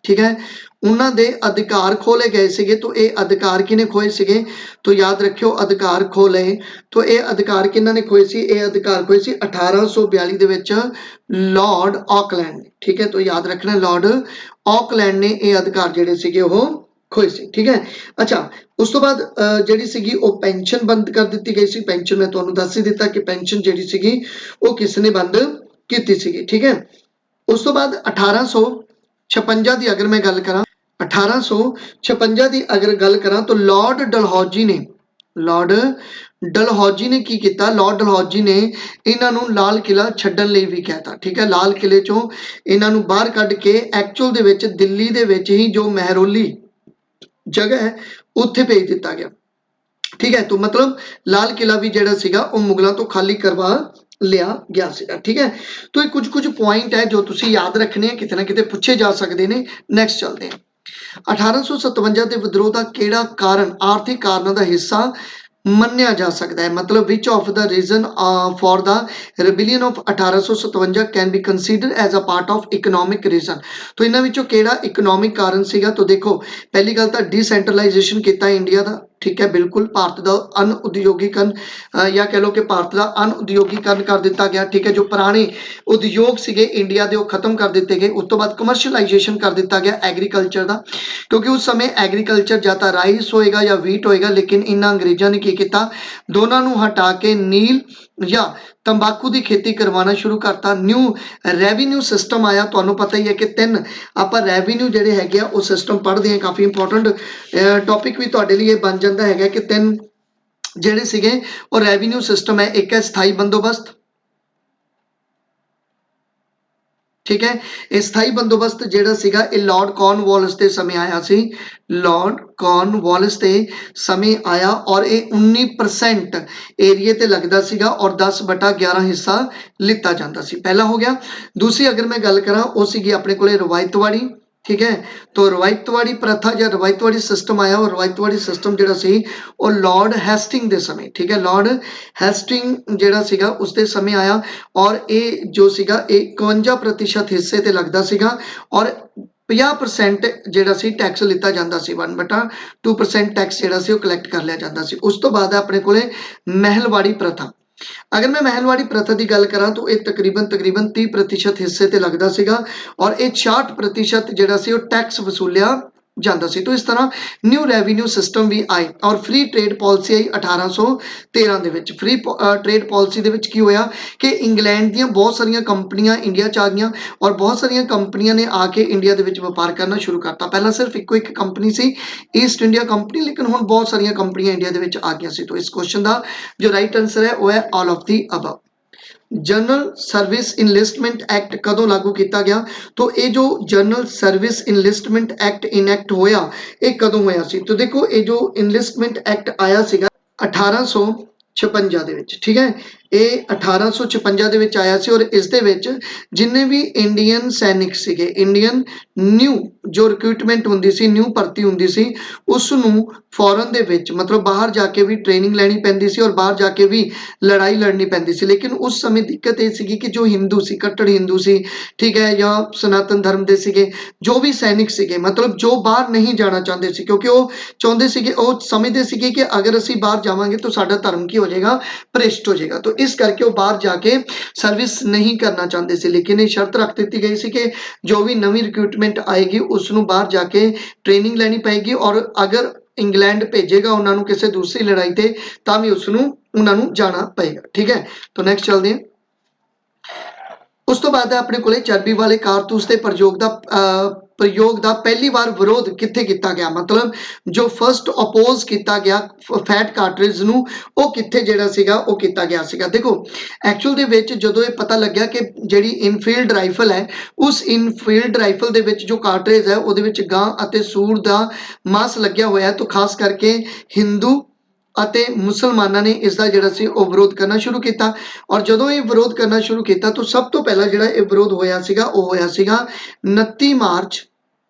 ਠੀਕ ਹੈ, ਉਹਨਾਂ ਦੇ ਅਧਿਕਾਰ ਖੋਲੇ ਗਏ ਸੀਗੇ। ਤਾਂ ਇਹ ਅਧਿਕਾਰ ਕਿਹਨੇ ਖੋਏ ਸੀਗੇ? ਤਾਂ ਯਾਦ ਰੱਖਿਓ ਅਧਿਕਾਰ ਖੋਲੇ ਤਾਂ ਇਹ ਅਧਿਕਾਰ ਕਿਹਨਾਂ ਨੇ ਖੋਏ ਸੀ? ਇਹ ਅਧਿਕਾਰ ਖੋਏ ਸੀ 1842 ਦੇ ਵਿੱਚ ਲਾਰਡ ਆਕਲੈਂਡ ਨੇ। ਠੀਕ ਹੈ, ਤਾਂ ਯਾਦ ਰੱਖਣਾ ਲਾਰਡ ਆਕਲੈਂਡ ਨੇ ਇਹ ਅਧਿਕਾਰ ਜਿਹੜੇ ਸੀਗੇ ਉਹ ਖੋਏ ਸੀ। ਠੀਕ ਹੈ, ਅੱਛਾ ਉਸ ਤੋਂ ਬਾਅਦ ਜਿਹੜੀ ਸੀਗੀ ਉਹ ਪੈਨਸ਼ਨ ਬੰਦ ਕਰ ਦਿੱਤੀ ਗਈ ਸੀ। ਪੈਨਸ਼ਨ ਮੈਂ ਤੁਹਾਨੂੰ ਦੱਸ ਹੀ ਦਿੱਤਾ ਕਿ ਪੈਨਸ਼ਨ ਜਿਹੜੀ ਸੀਗੀ ਉਹ ਕਿਸ ਨੇ ਬੰਦ ਕੀਤੀ ਸੀਗੀ। ਠੀਕ ਹੈ, ਉਸ ਤੋਂ ਬਾਅਦ 1856 ਦੀ ਅਗਰ ਮੈਂ ਗੱਲ ਕਰਾਂ 1856 ਦੀ ਅਗਰ ਗੱਲ ਕਰਾਂ ਤਾਂ ਲਾਰਡ ਡਲਹੌਜੀ ਨੇ ਕੀ ਕੀਤਾ? ਲਾਰਡ ਡਲਹੌਜੀ ਨੇ ਇਹਨਾਂ ਨੂੰ ਲਾਲ ਕਿਲਾ ਛੱਡਣ ਲਈ ਵੀ ਕਹਿਤਾ। ਠੀਕ ਹੈ, ਲਾਲ ਕਿਲੇ ਚੋਂ ਇਹਨਾਂ ਨੂੰ ਬਾਹਰ ਕੱਢ ਕੇ ਐਕਚੁਅਲ ਦੇ ਵਿੱਚ ਦਿੱਲੀ ਦੇ ਵਿੱਚ ਹੀ ਜੋ ਮਹਿਰੌਲੀ ਜਗ੍ਹਾ ਹੈ ਉੱਥੇ ਭੇਜ ਦਿੱਤਾ ਗਿਆ। ਠੀਕ ਹੈ, ਤਾਂ ਮਤਲਬ ਲਾਲ ਕਿਲਾ ਵੀ ਜਿਹੜਾ ਸੀਗਾ ਉਹ ਮੁਗਲਾਂ ਤੋਂ ਖਾਲੀ ਕਰਵਾ ਲਿਆ ਗਿਆ ਸੀਗਾ। ਠੀਕ ਹੈ, ਤਾਂ ਇਹ ਕੁਝ ਪੁਆਇੰਟ ਹੈ ਜੋ ਤੁਸੀਂ ਯਾਦ ਰੱਖਣੇ ਆ, ਕਿਤੇ ਨਾ ਕਿਤੇ ਪੁੱਛੇ ਜਾ ਸਕਦੇ ਨੇ। ਨੈਕਸਟ ਚੱਲਦੇ ਹਾਂ। 1857 ਦੇ ਵਿਦਰੋਹ ਦਾ ਕਿਹੜਾ ਕਾਰਨ ਆਰਥਿਕ ਕਾਰਨਾਂ ਦਾ ਹਿੱਸਾ ਮੰਨਿਆ ਜਾ ਸਕਦਾ ਹੈ। ਮਤਲਬ which of the reason for the rebellion of 1857 can be consider as a part of economic reason. तो ਇਹਨਾਂ ਵਿੱਚੋਂ ਕਿਹੜਾ ਇਕਨੋਮਿਕ ਕਾਰਨ ਸੀਗਾ? ਤਾਂ ਦੇਖੋ ਪਹਿਲੀ ਗੱਲ ਤਾਂ ਡੀਸੈਂਟਰਲਾਈਜੇਸ਼ਨ ਕੀਤਾ ਇੰਡੀਆ ਦਾ, ਠੀਕ ਹੈ, ਬਿਲਕੁਲ ਭਾਰਤ ਦਾ ਅਨਉਦਯੋਗੀਕਰਨ ਜਾਂ ਕਹਿ ਲਓ ਕਿ ਭਾਰਤ ਦਾ ਅਨਉਦਯੋਗੀਕਰਨ ਕਰ ਦਿੱਤਾ ਗਿਆ, ਠੀਕ ਹੈ। ਜੋ ਪੁਰਾਣੇ ਉਦਯੋਗ ਸੀਗੇ ਇੰਡੀਆ ਦੇ ਉਹ ਖਤਮ ਕਰ ਦਿੱਤੇ ਗਏ। ਉਸ ਤੋਂ ਬਾਅਦ ਕਮਰਸ਼ੀਅਲਾਈਜੇਸ਼ਨ ਕਰ ਦਿੱਤਾ ਗਿਆ ਐਗਰੀਕਲਚਰ ਦਾ, ਕਿਉਂਕਿ ਉਸ ਸਮੇਂ ਐਗਰੀਕਲਚਰ ਜਾਂ ਤਾਂ ਰਾਈਸ ਹੋਏਗਾ ਜਾਂ ਵੀਟ ਹੋਏਗਾ, ਲੇਕਿਨ ਇਹਨਾਂ ਅੰਗਰੇਜ਼ਾਂ ਨੇ ਕੀ ਕੀਤਾ, ਦੋਨਾਂ ਨੂੰ ਹਟਾ ਕੇ ਨੀਲ ਜਾਂ ਤੰਬਾਕੂ ਦੀ ਖੇਤੀ ਕਰਵਾਉਣਾ ਸ਼ੁਰੂ ਕਰਤਾ। ਨਿਊ ਰੈਵਨਿਊ ਸਿਸਟਮ ਆਇਆ, ਤੁਹਾਨੂੰ ਪਤਾ ਹੀ ਹੈ ਕਿ ਤਿੰਨ ਆਪਾਂ ਰੈਵਨਿਊ ਜਿਹੜੇ ਹੈਗੇ ਆ ਉਹ ਸਿਸਟਮ ਪੜ੍ਹਦੇ ਹਾਂ, ਕਾਫੀ ਇੰਪੋਰਟੈਂਟ ਟੌਪਿਕ ਵੀ ਤੁਹਾਡੇ ਲਈ ਇਹ ਬਣ ਜਾਂਦਾ ਹੈਗਾ ਕਿ ਤਿੰਨ ਜਿਹੜੇ ਸੀਗੇ ਉਹ ਰੈਵਨਿਊ ਸਿਸਟਮ ਹੈ। ਇੱਕ ਹੈ ਸਥਾਈ ਬੰਦੋਬਸਤ, ਠੀਕ ਹੈ। ਇਹ ਸਥਾਈ ਬੰਦੋਬਸਤ ਜਿਹੜਾ ਸੀਗਾ ਇਹ ਲਾਰਡ ਕਾਰਨਵਾਲਿਸ ਦੇ ਸਮੇਂ ਆਇਆ ਸੀ, ਲਾਰਡ ਕਾਰਨਵਾਲਿਸ ਦੇ ਸਮੇਂ ਆਇਆ, ਔਰ ਇਹ 19% ਏਰੀਏ ਤੇ ਲੱਗਦਾ ਸੀਗਾ ਔਰ 10/11 ਹਿੱਸਾ ਲਿੱਤਾ ਜਾਂਦਾ ਸੀ। ਪਹਿਲਾ ਹੋ ਗਿਆ। ਦੂਸਰੀ ਅਗਰ ਮੈਂ ਗੱਲ ਕਰਾਂ ਉਹ ਸੀਗੀ ਆਪਣੇ ਕੋਲੇ ਰਵਾਇਤਵਾੜੀ, ਠੀਕ ਹੈ। तो रवायतवाड़ी प्रथा या रवायतवाड़ी सिस्टम आया और रवायतवाड़ी सिस्टम ਜਿਹੜਾ ਸੀ ਉਹ ਲਾਰਡ ਹੈਸਟਿੰਗ ਦੇ ਸਮੇਂ, ਠੀਕ ਹੈ, ਲਾਰਡ ਹੈਸਟਿੰਗ ਜਿਹੜਾ ਸੀਗਾ ਉਸਦੇ ਸਮੇਂ ਆਇਆ ਔਰ ਇਹ ਜੋ ਸੀਗਾ ਇਹ 51% ਹਿੱਸੇ ਤੇ ਲੱਗਦਾ ਸੀਗਾ ਔਰ 50% ਜਿਹੜਾ ਸੀ ਟੈਕਸ ਲਿੱਤਾ ਜਾਂਦਾ ਸੀ, 1/2% ਟੈਕਸ ਜਿਹੜਾ ਸੀ ਉਹ ਕਲੈਕਟ ਕਰ ਲਿਆ ਜਾਂਦਾ ਸੀ। ਉਸ ਤੋਂ ਬਾਅਦ ਆਪਣੇ ਕੋਲੇ ਮਹਿਲਵਾੜੀ ਪ੍ਰਥਾ। अगर मैं महलवाड़ी प्रथा की गल करा तो यह तकरीबन 30% हिस्से ते लगता सीगा और यह 66% जिहड़ा सी वो टैक्स वसूलिया ਜਾਂਦਾ ਸੀ। तो इस तरह न्यू रेवन्यू सिस्टम भी आए और फ्री ट्रेड पॉलिसी आई 1813 ਦੇ ਵਿੱਚ। फ्री ट्रेड पॉलिसी ਦੇ ਵਿੱਚ ਕੀ ਹੋਇਆ ਕਿ ਇੰਗਲੈਂਡ ਦੀਆਂ ਬਹੁਤ ਸਾਰੀਆਂ ਕੰਪਨੀਆਂ ਇੰਡੀਆ ਚ ਆ ਗਈਆਂ ਔਰ ਬਹੁਤ ਸਾਰੀਆਂ ਕੰਪਨੀਆਂ ਨੇ ਆ ਕੇ ਇੰਡੀਆ ਦੇ ਵਿੱਚ ਵਪਾਰ ਕਰਨਾ ਸ਼ੁਰੂ ਕਰਤਾ। ਪਹਿਲਾਂ ਸਿਰਫ ਇੱਕੋ ਇੱਕ ਕੰਪਨੀ ਸੀ ਈਸਟ ਇੰਡੀਆ ਕੰਪਨੀ, ਲੇਕਿਨ ਹੁਣ ਬਹੁਤ ਸਾਰੀਆਂ ਕੰਪਨੀਆਂ ਇੰਡੀਆ ਦੇ ਵਿੱਚ ਆ ਗਈਆਂ ਸੀ। तो इस क्वेश्चन ਦਾ जो राइट आंसर है वो है all of the above. General service enlistment act ਕਦੋਂ ਲਾਗੂ ਕੀਤਾ ਗਿਆ? तो ਇਹ ਜੋ general service enlistment act enact ਹੋਇਆ ਇਹ ਕਦੋਂ ਹੋਇਆ ਸੀ? तो देखो ਇਹ ਜੋ ਇਨਲਿਸਟਮੈਂਟ ਐਕਟ ਆਇਆ ਸੀਗਾ 1856 ਦੇ ਵਿੱਚ, ਠੀਕ ਹੈ। ਇਹ 1856 ਦੇ ਵਿੱਚ ਆਇਆ ਸੀ ਔਰ ਇਸ ਦੇ ਵਿੱਚ ਜਿੰਨੇ ਵੀ ਇੰਡੀਅਨ ਸੈਨਿਕ ਸੀਗੇ, ਇੰਡੀਅਨ ਨਿਊ ਜੋ ਰਿਕਰੂਟਮੈਂਟ ਹੁੰਦੀ ਸੀ, ਨਿਊ ਭਰਤੀ ਹੁੰਦੀ ਸੀ, ਉਸ ਨੂੰ ਫੋਰਨ ਦੇ ਵਿੱਚ ਮਤਲਬ ਬਾਹਰ ਜਾ ਕੇ ਵੀ ਟ੍ਰੇਨਿੰਗ ਲੈਣੀ ਪੈਂਦੀ ਸੀ ਔਰ ਬਾਹਰ ਜਾ ਕੇ ਵੀ ਲੜਾਈ ਲੜਨੀ ਪੈਂਦੀ ਸੀ। ਲੇਕਿਨ ਉਸ ਸਮੇਂ ਦਿੱਕਤ ਇਹ ਸੀਗੀ ਕਿ ਜੋ ਹਿੰਦੂ ਸੀ, ਕੱਟੜ ਹਿੰਦੂ ਸੀ, ਠੀਕ ਹੈ, ਜਾਂ ਸਨਾਤਨ ਧਰਮ ਦੇ ਸੀਗੇ, ਜੋ ਵੀ ਸੈਨਿਕ ਸੀਗੇ, ਮਤਲਬ ਜੋ ਬਾਹਰ ਨਹੀਂ ਜਾਣਾ ਚਾਹੁੰਦੇ ਸੀ, ਕਿਉਂਕਿ ਉਹ ਚਾਹੁੰਦੇ ਸੀਗੇ, ਉਹ ਸਮਝਦੇ ਸੀਗੇ ਕਿ ਅਗਰ ਅਸੀਂ ਬਾਹਰ ਜਾਵਾਂਗੇ ਤਾਂ ਸਾਡਾ ਧਰਮ ਕੀ ਹੋ ਜਾਏਗਾ, ਭ੍ਰਿਸ਼ਟ ਹੋ ਜਾਏਗਾ। तो इस करके वो बाहर जाके सर्विस नहीं करना चाहते थे। लेकिन ये शर्त रख दी गई सी कि जो भी नवी रिक्रूटमेंट आएगी उसनों बाहर जाके ट्रेनिंग लैनी पेगी और अगर इंग्लैंड भेजेगा उन्होंने किसी दूसरी लड़ाई ते तां भी उसनों उन्होंने जाना पेगा, ठीक है। तो नैक्सट चलते हैं। उस तो बाद है अपने कोले चर्बी वाले कारतूस के प्रयोग का पहली बार विरोध कित्थे किया गया, मतलब जो फर्स्ट अपोज किया गया फैट कार्टरेज नूं वो कित्थे जिहड़ा सीगा वो किया गया सीगा। देखो एक्चुअल दे विच जदों ये पता लग्या कि जिहड़ी इनफील्ड राइफल है उस इनफील्ड राइफल दे विच जो कार्टरेज है उहदे विच गां अते सूर दा मांस लग्या होया है, तो खास करके हिंदू ਅਤੇ ਮੁਸਲਮਾਨਾਂ ਨੇ ਇਸ ਦਾ ਜਿਹੜਾ ਸੀ ਉਹ ਵਿਰੋਧ ਕਰਨਾ ਸ਼ੁਰੂ ਕੀਤਾ ਔਰ ਜਦੋਂ ਇਹ ਵਿਰੋਧ ਕਰਨਾ ਸ਼ੁਰੂ ਕੀਤਾ ਤਾਂ ਸਭ ਤੋਂ ਪਹਿਲਾਂ ਜਿਹੜਾ ਇਹ ਵਿਰੋਧ ਹੋਇਆ ਸੀਗਾ ਉਹ ਹੋਇਆ ਸੀਗਾ 29 ਮਾਰਚ,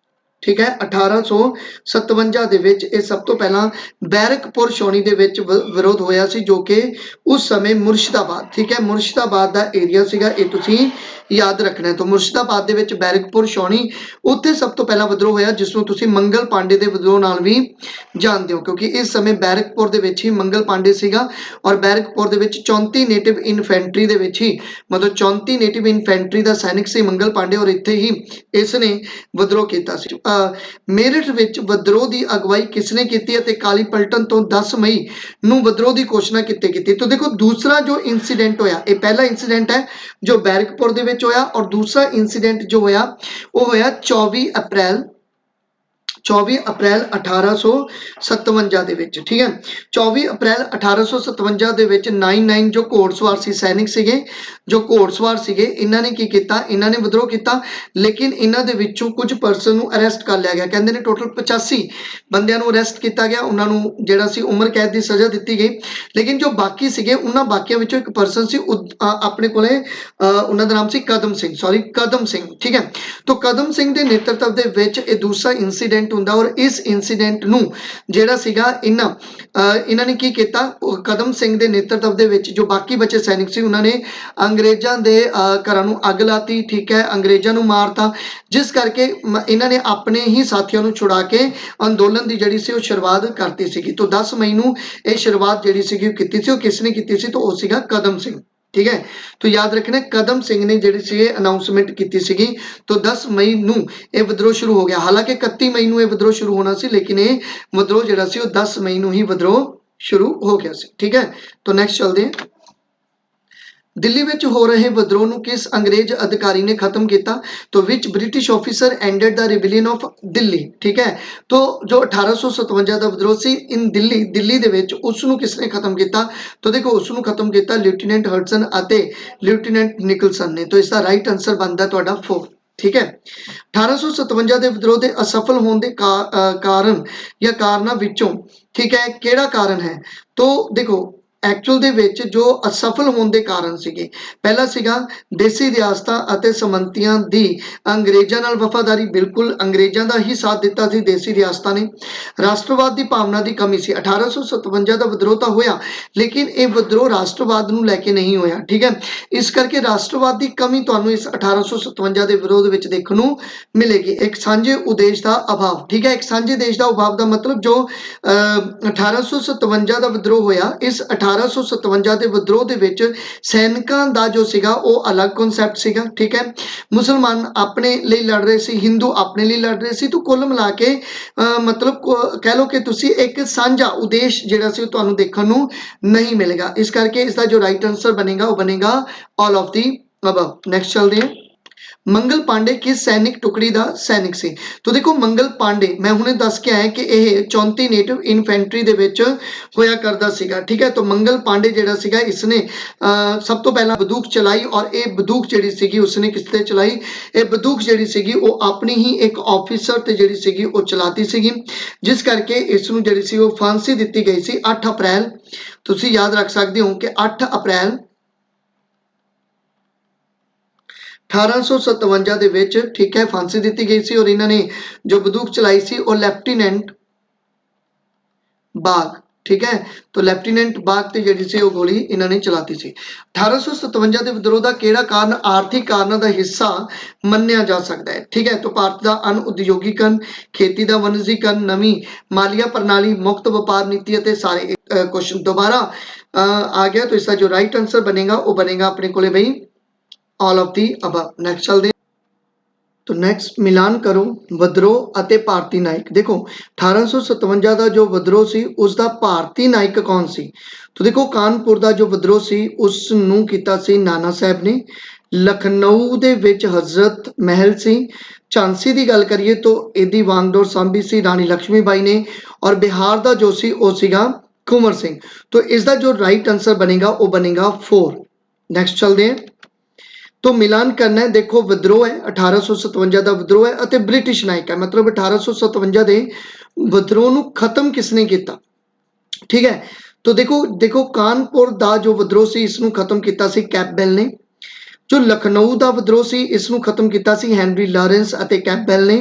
ठीक है, 1857 ਦੇ ਵਿੱਚ। ਇਹ ਸਭ ਤੋਂ ਪਹਿਲਾਂ ਬੈਰਕਪੁਰ ਛਾਉਣੀ ਦੇ ਵਿੱਚ ਵਿਰੋਧ ਹੋਇਆ ਸੀ ਜੋ ਕਿ ਉਸ ਸਮੇਂ ਮੁਰਸ਼ਿਦਾਬਾਦ, ਠੀਕ ਹੈ, ਮੁਰਸ਼ਿਦਾਬਾਦ ਦਾ ਏਰੀਆ ਸੀਗਾ, ਇਹ ਤੁਸੀਂ याद रखना है। तो मुर्शिदाबाद ਦੇ ਵਿੱਚ ਬੈਰਕਪੁਰ ਛਾਉਣੀ ਉੱਥੇ ਸਭ ਤੋਂ ਪਹਿਲਾਂ ਵਿਦਰੋਹ ਹੋਇਆ ਜਿਸ ਨੂੰ ਤੁਸੀਂ ਮੰਗਲ ਪਾਂਡੇ ਦੇ ਵਿਦਰੋਹ ਨਾਲ ਵੀ ਜਾਣਦੇ ਹੋ, ਕਿਉਂਕਿ ਇਸ ਸਮੇਂ ਬੈਰਕਪੁਰ ਦੇ ਵਿੱਚ ਹੀ ਮੰਗਲ ਪਾਂਡੇ ਸੀਗਾ ਔਰ ਬੈਰਕਪੁਰ ਦੇ ਵਿੱਚ 34 ਨੇਟਿਵ ਇਨਫੈਂਟਰੀ ਦੇ ਵਿੱਚ ਹੀ ਮਤਲਬ 34 ਨੇਟਿਵ ਇਨਫੈਂਟਰੀ ਦਾ ਸੈਨਿਕ ਸੀ ਮੰਗਲ ਪਾਂਡੇ ਔਰ ਇੱਥੇ ਹੀ ਇਸ ਨੇ ਵਿਦਰੋਹ ਕੀਤਾ ਸੀ। ਮੇਰਠ ਵਿੱਚ ਵਿਦਰੋਹ ਦੀ ਅਗਵਾਈ ਕਿਸਨੇ ਕੀਤੀ ਅਤੇ ਕਾਲੀ ਪਲਟਨ ਤੋਂ 10 ਮਈ ਨੂੰ ਵਿਦਰੋਹ ਦੀ ਘੋਸ਼ਣਾ ਕਿੱਥੇ ਕੀਤੀ? तो देखो दूसरा जो इंसीडेंट होया, ये पहला इंसीडेंट है जो बैरकपुर ਦੇ ਵਿੱਚ ਹੋਇਆ और दूसरा इंसीडेंट जो होया वो होया 24 अप्रैल 1857 ਦੇ ਵਿੱਚ, ठीक है। 24 अप्रैल 1857 ਦੇ ਵਿੱਚ 99 ਜੋ ਘੋੜਸਵਾਰ ਸੀ ਸੈਨਿਕ ਸੀਗੇ, ਜੋ ਘੋੜਸਵਾਰ ਸੀਗੇ, ਇਹਨਾਂ ਨੇ ਕੀ ਕੀਤਾ, ਇਹਨਾਂ ਨੇ ਵਿਦਰੋਹ ਕੀਤਾ ਲੇਕਿਨ ਇਹਨਾਂ ਦੇ ਵਿੱਚੋਂ ਕੁਝ ਪਰਸਨ ਨੂੰ ਅਰੈਸਟ ਕਰ ਲਿਆ ਗਿਆ। ਕਹਿੰਦੇ ਨੇ ਟੋਟਲ 85 ਬੰਦਿਆਂ ਨੂੰ ਅਰੈਸਟ ਕੀਤਾ ਗਿਆ, ਉਹਨਾਂ ਨੂੰ ਜਿਹੜਾ ਸੀ ਉਮਰ ਕੈਦ ਦੀ ਸਜ਼ਾ ਦਿੱਤੀ ਗਈ। ਲੇਕਿਨ ਜੋ ਬਾਕੀ ਸੀਗੇ ਉਹਨਾਂ ਬਾਕੀਆਂ ਵਿੱਚੋਂ ਇੱਕ ਪਰਸਨ ਸੀ ਆਪਣੇ ਕੋਲੇ ਉਹਨਾਂ ਦਾ ਨਾਮ ਸੀ ਕਦਮ ਸਿੰਘ, ਠੀਕ ਹੈ। तो कदम सिंह ਦੇ ਨੇਤਰਤਵ ਦੇ ਵਿੱਚ ਇਹ ਦੂਸਰਾ इंसीडेंट ਹੁੰਦਾ ਔਰ ਇਸ ਇਨਸੀਡੈਂਟ ਨੂੰ ਜਿਹੜਾ ਸੀਗਾ ਇਹਨਾਂ ਨੇ ਕੀ ਕੀਤਾ, ਕਦਮ ਸਿੰਘ ਦੇ ਨੇਤਰਤਵ ਦੇ ਵਿੱਚ ਜੋ ਬਾਕੀ ਬਚੇ ਸੈਨਿਕ ਸੀ ਉਹਨਾਂ ਨੇ ਅੰਗਰੇਜ਼ਾਂ ਦੇ ਘਰਾਂ ਨੂੰ ਅੱਗ ਲਾਤੀ, ਠੀਕ ਹੈ, ਅੰਗਰੇਜ਼ਾਂ ਨੂੰ ਮਾਰਤਾ, ਜਿਸ ਕਰਕੇ ਇਹਨਾਂ ਨੇ ਆਪਣੇ ਹੀ ਸਾਥੀਆਂ ਨੂੰ ਛੁਡਾ ਕੇ ਅੰਦੋਲਨ ਦੀ ਜਿਹੜੀ ਸੀ ਉਹ ਸ਼ੁਰੂਆਤ ਕਰਤੀ ਸੀਗੀ। तो 10 ਮਈ ਨੂੰ ਇਹ ਸ਼ੁਰੂਆਤ ਜਿਹੜੀ ਸੀਗੀ ਉਹ ਕੀਤੀ ਸੀ, ਉਹ ਕਿਸ ਨੇ ਕੀਤੀ ਸੀ, ਤਾਂ ਉਹ ਸੀਗਾ ਕਦਮ ਸਿੰਘ। ठीक है, तो याद रखना कदम सिंह ने जी अनाउंसमेंट की सी, तो 10 मई ਨੂੰ ਇਹ ਵਿਦਰੋਹ ਸ਼ੁਰੂ ਹੋ ਗਿਆ। ਹਾਲਾਂਕਿ 31 ਮਈ ਨੂੰ ਇਹ ਵਿਦਰੋਹ ਸ਼ੁਰੂ ਹੋਣਾ ਸੀ, ਲੇਕਿਨ ਇਹ ਵਿਦਰੋਹ ਜਿਹੜਾ ਸੀ ਉਹ 10 ਮਈ ਨੂੰ ਹੀ ਵਿਦਰੋਹ ਸ਼ੁਰੂ ਹੋ ਗਿਆ ਸੀ। ਠੀਕ ਹੈ, तो नेक्स्ट चलते हैं। दिल्ली ਵਿੱਚ ਹੋ ਰਹੇ ਵਿਦਰੋਹ ਨੂੰ ਕਿਸ ਅੰਗਰੇਜ਼ ਅਧਿਕਾਰੀ ਨੇ ਖਤਮ ਕੀਤਾ, तो विच British officer ended the rebellion of Delhi. ठीक है, तो जो 1857 ਦਾ ਵਿਦਰੋਹ ਸੀ ਇਨ ਦਿੱਲੀ ਦੇ ਵਿੱਚ ਉਸ ਨੂੰ ਕਿਸ ਨੇ ਖਤਮ ਕੀਤਾ, तो देखो ਉਸ ਨੂੰ ਖਤਮ ਕੀਤਾ ਲੈਫਟੀਨੈਂਟ ਹਡਸਨ ਅਤੇ ਲੈਫਟੀਨੈਂਟ ਨਿਕਲਸਨ ਨੇ। तो इसका राइट आंसर बनता ਤੁਹਾਡਾ 4। ठीक है, 1857 ਦੇ ਵਿਦਰੋਹ ਦੇ ਅਸਫਲ ਹੋਣ ਦੇ ਕਾਰਨ ਜਾਂ ਕਾਰਨਾਂ ਵਿੱਚੋਂ, ठीक है, ਕਿਹੜਾ ਕਾਰਨ ਹੈ, तो देखो ਐਕਚੁਅਲ ਦੇ ਵਿੱਚ ਜੋ ਅਸਫਲ ਹੋਣ ਦੇ ਕਾਰਨ ਸੀਗੇ, ਪਹਿਲਾ ਸੀਗਾ ਦੇਸੀ ਰਿਆਸਤਾਂ ਅਤੇ ਸਮੰਤੀਆਂ ਦੀ ਅੰਗਰੇਜ਼ਾਂ ਨਾਲ ਵਫਾਦਾਰੀ, ਬਿਲਕੁਲ ਅੰਗਰੇਜ਼ਾਂ ਦਾ ਹੀ ਸਾਥ ਦਿੱਤਾ ਸੀ ਦੇਸੀ ਰਿਆਸਤਾਂ ਨੇ। ਰਾਸ਼ਟਰਵਾਦ ਦੀ ਭਾਵਨਾ ਦੀ ਕਮੀ ਸੀ। 1857 ਦਾ ਵਿਦਰੋਹ ਤਾਂ ਹੋਇਆ, ਲੇਕਿਨ ਇਹ ਵਿਦਰੋਹ ਰਾਸ਼ਟਰਵਾਦ ਨੂੰ ਲੈ ਕੇ ਨਹੀਂ ਹੋਇਆ। ਠੀਕ ਹੈ, ਇਸ ਕਰਕੇ ਰਾਸ਼ਟਰਵਾਦ ਦੀ ਕਮੀ ਤੁਹਾਨੂੰ ਇਸ 1857 ਦੇ ਵਿਰੋਧ ਵਿੱਚ ਦੇਖਣ ਨੂੰ ਮਿਲੇਗੀ। ਇੱਕ ਸਾਂਝੇ ਉਦੇਸ਼ ਦਾ ਅਭਾਵ। ਠੀਕ ਹੈ, ਇੱਕ ਸਾਂਝੇ ਦੇਸ਼ ਦਾ ਅਭਾਵ ਦਾ ਮਤਲਬ ਜੋ 1857 ਦਾ ਵਿਦਰੋਹ ਹੋਇਆ, ਇਸ 1857 ਦੇ ਵਿਦਰੋਹ ਦੇ ਵਿੱਚ ਸੈਨਿਕਾਂ ਦਾ ਜੋ ਸੀਗਾ ਉਹ ਅਲੱਗ ਕਨਸੈਪਟ ਸੀਗਾ। ਠੀਕ ਹੈ, ਮੁਸਲਮਾਨ ਆਪਣੇ ਲਈ ਲੜ ਰਹੇ ਸੀ, ਹਿੰਦੂ ਆਪਣੇ ਲਈ ਲੜ ਰਹੇ ਸੀ, ਤਾਂ ਕੁੱਲ ਮਿਲਾ ਕੇ ਮਤਲਬ ਕਹਿ ਲਓ ਕਿ ਤੁਸੀਂ ਇੱਕ ਸਾਂਝਾ ਉਦੇਸ਼ ਜਿਹੜਾ ਸੀ ਉਹ ਤੁਹਾਨੂੰ ਦੇਖਣ ਨੂੰ ਨਹੀਂ ਮਿਲੇਗਾ। ਇਸ ਕਰਕੇ ਇਸ ਦਾ ਜੋ ਰਾਈਟ ਆਂਸਰ ਬਣੇਗਾ ਉਹ ਬਣੇਗਾ all of the above. Next ਚੱਲਦੇ ਹਾਂ। ਮੰਗਲ ਪਾਂਡੇ ਕਿਸ ਸੈਨਿਕ ਟੁਕੜੀ ਦਾ ਸੈਨਿਕ ਸੀ, तो देखो मंगल पांडे मैं ਹੁਣੇ ਦੱਸ ਕੇ ਆਇਆ ਕਿ ਇਹ 34 ਨੇਟਿਵ ਇਨਫੈਂਟਰੀ ਦੇ ਵਿੱਚ ਹੋਇਆ ਕਰਦਾ ਸੀਗਾ। ਠੀਕ ਹੈ, तो ਮੰਗਲ ਪਾਂਡੇ ਜਿਹੜਾ ਸੀਗਾ ਇਸਨੇ ਸਭ ਤੋਂ ਪਹਿਲਾਂ ਬੰਦੂਕ ਚਲਾਈ ਔਰ ਇਹ ਬੰਦੂਕ ਜਿਹੜੀ ਸੀਗੀ ਉਸਨੇ ਕਿਸ ਤੇ ਚਲਾਈ, ਇਹ ਬੰਦੂਕ ਜਿਹੜੀ ਸੀਗੀ ਉਹ ਆਪਣੀ ਹੀ ਇੱਕ ਆਫੀਸਰ ਤੇ ਜਿਹੜੀ ਸੀਗੀ ਉਹ ਚਲਾਤੀ ਸੀਗੀ, ਜਿਸ ਕਰਕੇ ਇਸ ਨੂੰ ਜਿਹੜੀ ਸੀ ਉਹ ਫਾਂਸੀ ਦਿੱਤੀ ਗਈ ਸੀ 8 ਅਪ੍ਰੈਲ। ਤੁਸੀਂ ਯਾਦ ਰੱਖ ਸਕਦੇ ਹੋ ਕਿ 8 ਅਪ੍ਰੈਲ 1857 ਦੇ ਵਿੱਚ, ਠੀਕ ਹੈ, ਫਾਂਸੀ ਦਿੱਤੀ ਗਈ ਸੀ ਔਰ ਇਹਨਾਂ ਨੇ ਜੋ ਬੰਦੂਕ ਚਲਾਈ ਸੀ ਉਹ ਲੈਫਟੀਨੈਂਟ ਬਾਗ। ਠੀਕ ਹੈ, तो ਲੈਫਟੀਨੈਂਟ ਬਾਗ ਤੇ ਜਿਹੜੀ ਸੀ ਉਹ ਗੋਲੀ ਇਹਨਾਂ ਨੇ ਚਲਾਤੀ ਸੀ। 1857 ਦੇ ਵਿਦਰੋਹ ਦਾ ਕਿਹੜਾ ਕਾਰਨ ਆਰਥਿਕ ਕਾਰਨਾਂ ਦਾ ਹਿੱਸਾ ਮੰਨਿਆ ਜਾ ਸਕਦਾ ਹੈ। ਠੀਕ ਹੈ, तो ਭਾਰਤ ਦਾ ਅਨਉਦਯੋਗੀਕਰਨ, ਖੇਤੀ ਦਾ ਵਣਜੀਕਰਨ, ਨਵੀਂ ਮਾਲੀਆ ਪ੍ਰਣਾਲੀ, ਮੁਕਤ ਵਪਾਰ ਨੀਤੀ ਅਤੇ ਸਾਰੇ ਕੁਐਸਚਨ ਦੁਬਾਰਾ ਆ ਗਿਆ। तो इसका जो राइट आंसर बनेगा वो बनेगा अपने कोले भाई all of the above. Next चलते हैं। तो नेक्स्ट मिलान करो विद्रोह ਅਤੇ ਭਾਰਤੀ ਨਾਇਕ। देखो 1857 ਦਾ ਜੋ ਵਿਦਰੋਹ ਸੀ ਉਸ ਦਾ ਭਾਰਤੀ ਨਾਇਕ ਕੌਣ ਸੀ, तो देखो ਕਾਨਪੁਰ ਦਾ ਜੋ ਵਿਦਰੋਹ ਸੀ ਉਸ ਨੂੰ ਕੀਤਾ ਸੀ ਨਾਨਾ ਸਾਹਿਬ ਨੇ। ਲਖਨਊ ਦੇ ਵਿੱਚ ਹਜ਼ਰਤ ਮਹਿਲ ਸੀ। ਝਾਂਸੀ ਦੀ ਗੱਲ ਕਰੀਏ ਤਾਂ ਇਹਦੀ ਵਾਂਗਡੋਰ ਸਾਂਭੀ ਸੀ ਰਾਣੀ ਲక్ష్ਮੀ ਬਾਈ ਨੇ ਔਰ ਬਿਹਾਰ ਦਾ ਜੋ ਸੀ ਉਹ ਸੀਗਾ ਕੁੰਵਰ ਸਿੰਘ। तो इसका जो राइट आंसर बनेगा वो बनेगा 4। नेक्स्ट चलते हैं। तो मिलान करना है। देखो विद्रोह है 1857 ਦਾ ਵਿਦਰੋਹ ਹੈ ਅਤੇ ਬ੍ਰਿਟਿਸ਼ ਨਾਇਕ ਹੈ, ਮਤਲਬ 1857 ਦੇ ਵਿਦਰੋਹ ਨੂੰ ਖਤਮ ਕਿਸਨੇ ਕੀਤਾ। ਠੀਕ ਹੈ, तो देखो ਕਾਨਪੁਰ ਦਾ ਜੋ ਵਿਦਰੋਹ ਸੀ ਇਸ ਨੂੰ ਖਤਮ ਕੀਤਾ ਸੀ ਕੈਂਪਬੈਲ ਨੇ। ਜੋ ਲਖਨਊ ਦਾ ਵਿਦਰੋਹ ਸੀ ਇਸ ਨੂੰ ਖਤਮ ਕੀਤਾ ਸੀ ਹੈਨਰੀ ਲਾਰੈਂਸ ਅਤੇ ਕੈਂਪਬੈਲ ਨੇ।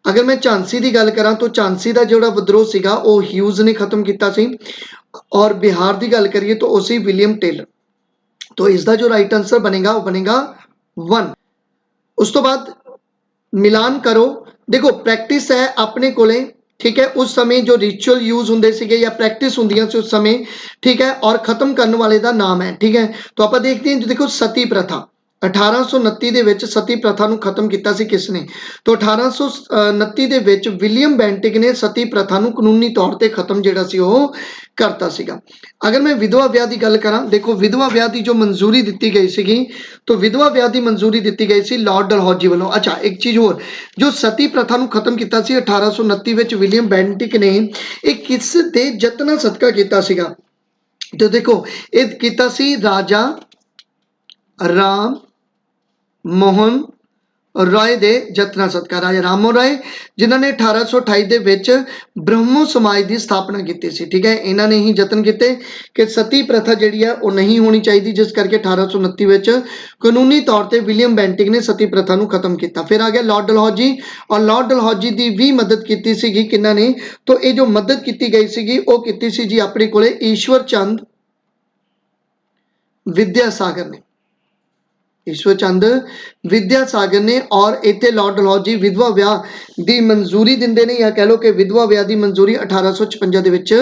ਅਗਰ ਮੈਂ ਝਾਂਸੀ ਦੀ ਗੱਲ ਕਰਾਂ ਤਾਂ ਝਾਂਸੀ ਦਾ ਜਿਹੜਾ ਵਿਦਰੋਹ ਸੀਗਾ ਉਹ ਹਿਊਜ਼ ਨੇ ਖਤਮ ਕੀਤਾ ਸੀ ਔਰ ਬਿਹਾਰ ਦੀ ਗੱਲ ਕਰੀਏ ਤਾਂ ਉਹ ਸੀ ਵਿਲੀਅਮ ਟੇਲਰ। तो इसका जो राइट आंसर बनेगा वो बनेगा 1। उस तो बाद मिलान करो। देखो प्रैक्टिस है अपने कोले, ठीक है, उस समय जो रिचुअल यूज होंगे सीगे या प्रैक्टिस होंदियां सी उस समय, ठीक है, और खत्म करने वाले का नाम है। ठीक है, तो आप देखते हैं जो देखो सती प्रथा 1829 ਦੇ ਵਿੱਚ ਸਤੀ ਪ੍ਰਥਾ ਨੂੰ ਖਤਮ ਕੀਤਾ ਸੀ ਕਿਸ ਨੇ, तो 1829 ਦੇ ਵਿੱਚ ਵਿਲੀਅਮ ਬੈਂਟਿਕ ਨੇ ਸਤੀ ਪ੍ਰਥਾ ਨੂੰ ਕਾਨੂੰਨੀ ਤੌਰ ਤੇ ਖਤਮ ਜਿਹੜਾ ਸੀ ਉਹ ਕਰਤਾ ਸੀਗਾ। ਅਗਰ ਮੈਂ ਵਿਧਵਾ ਵਿਆਹ ਦੀ ਗੱਲ ਕਰਾਂ, ਦੇਖੋ ਵਿਧਵਾ ਵਿਆਹ ਦੀ ਜੋ ਮਨਜ਼ੂਰੀ ਦਿੱਤੀ ਗਈ ਸੀਗੀ, तो ਵਿਧਵਾ ਵਿਆਹ ਦੀ ਮਨਜ਼ੂਰੀ ਦਿੱਤੀ ਗਈ ਸੀ ਲਾਰਡ ਡਲਹੌਜੀ ਵੱਲੋਂ। ਅੱਛਾ, ਇੱਕ ਚੀਜ਼ ਹੋਰ, ਜੋ ਸਤੀ ਪ੍ਰਥਾ ਨੂੰ ਖਤਮ ਕੀਤਾ ਸੀ 1829 ਵਿੱਚ ਵਿਲੀਅਮ ਬੈਂਟਿਕ ਨੇ, ਇਹ ਕਿਸ ਦੇ ਯਤਨਾਂ ਸਦਕਾ ਕੀਤਾ ਸੀਗਾ, तो देखो ਇਹ ਕੀਤਾ ਸੀ ਰਾਜਾ ਰਾਮ ਮੋਹਨ ਰਾਏ ਦੇ ਯਤਨਾਂ ਸਦਕਾ ਰਾਜਾ ਰਾਮ ਮੋਹਨ ਰਾਏ ਜਿਨ੍ਹਾਂ ਨੇ 1828 ਦੇ ਵਿੱਚ ਬ੍ਰਹਮੋ ਸਮਾਜ ਦੀ ਸਥਾਪਨਾ ਕੀਤੀ ਸੀ। ਠੀਕ ਹੈ, ਇਹਨਾਂ ਨੇ ਹੀ ਯਤਨ ਕੀਤੇ ਕਿ ਸਤੀ ਪ੍ਰਥਾ ਜਿਹੜੀ ਆ ਉਹ ਨਹੀਂ ਹੋਣੀ ਚਾਹੀਦੀ, ਜਿਸ ਕਰਕੇ 1829 ਵਿੱਚ ਕਾਨੂੰਨੀ ਤੌਰ ਤੇ ਵਿਲੀਅਮ ਬੈਂਟਿੰਗ ਨੇ ਸਤੀ ਪ੍ਰਥਾ ਨੂੰ ਖਤਮ ਕੀਤਾ। ਫਿਰ ਆ ਗਿਆ ਲਾਰਡ ਡਲਹੌਜੀ, ਔਰ ਲਾਰਡ ਡਲਹੌਜੀ ਦੀ ਵੀ ਮਦਦ ਕੀਤੀ ਸੀਗੀ ਕਿਹਨਾਂ ਨੇ, ਤਾਂ ਇਹ ਜੋ ਮਦਦ ਕੀਤੀ ਗਈ ਸੀਗੀ ਉਹ ਕੀਤੀ ਸੀ ਜੀ ਆਪਣੇ ਕੋਲੇ ਈਸ਼ਵਰ ਚੰਦ ਵਿਦਿਆਸਾਗਰ ਨੇ, ਈਸ਼ਵਰ ਚੰਦ ਵਿਦਿਆਸਾਗਰ ਨੇ। ਔਰ ਇੱਥੇ ਲਾਰਡ ਡਲਹੌਜੀ ਵਿਧਵਾ ਵਿਆਹ ਦੀ ਮਨਜ਼ੂਰੀ ਦਿੰਦੇ ਨੇ, ਜਾਂ ਕਹਿ ਲਓ ਕਿ ਵਿਧਵਾ ਵਿਆਹ ਦੀ ਮਨਜ਼ੂਰੀ 1856 ਦੇ ਵਿੱਚ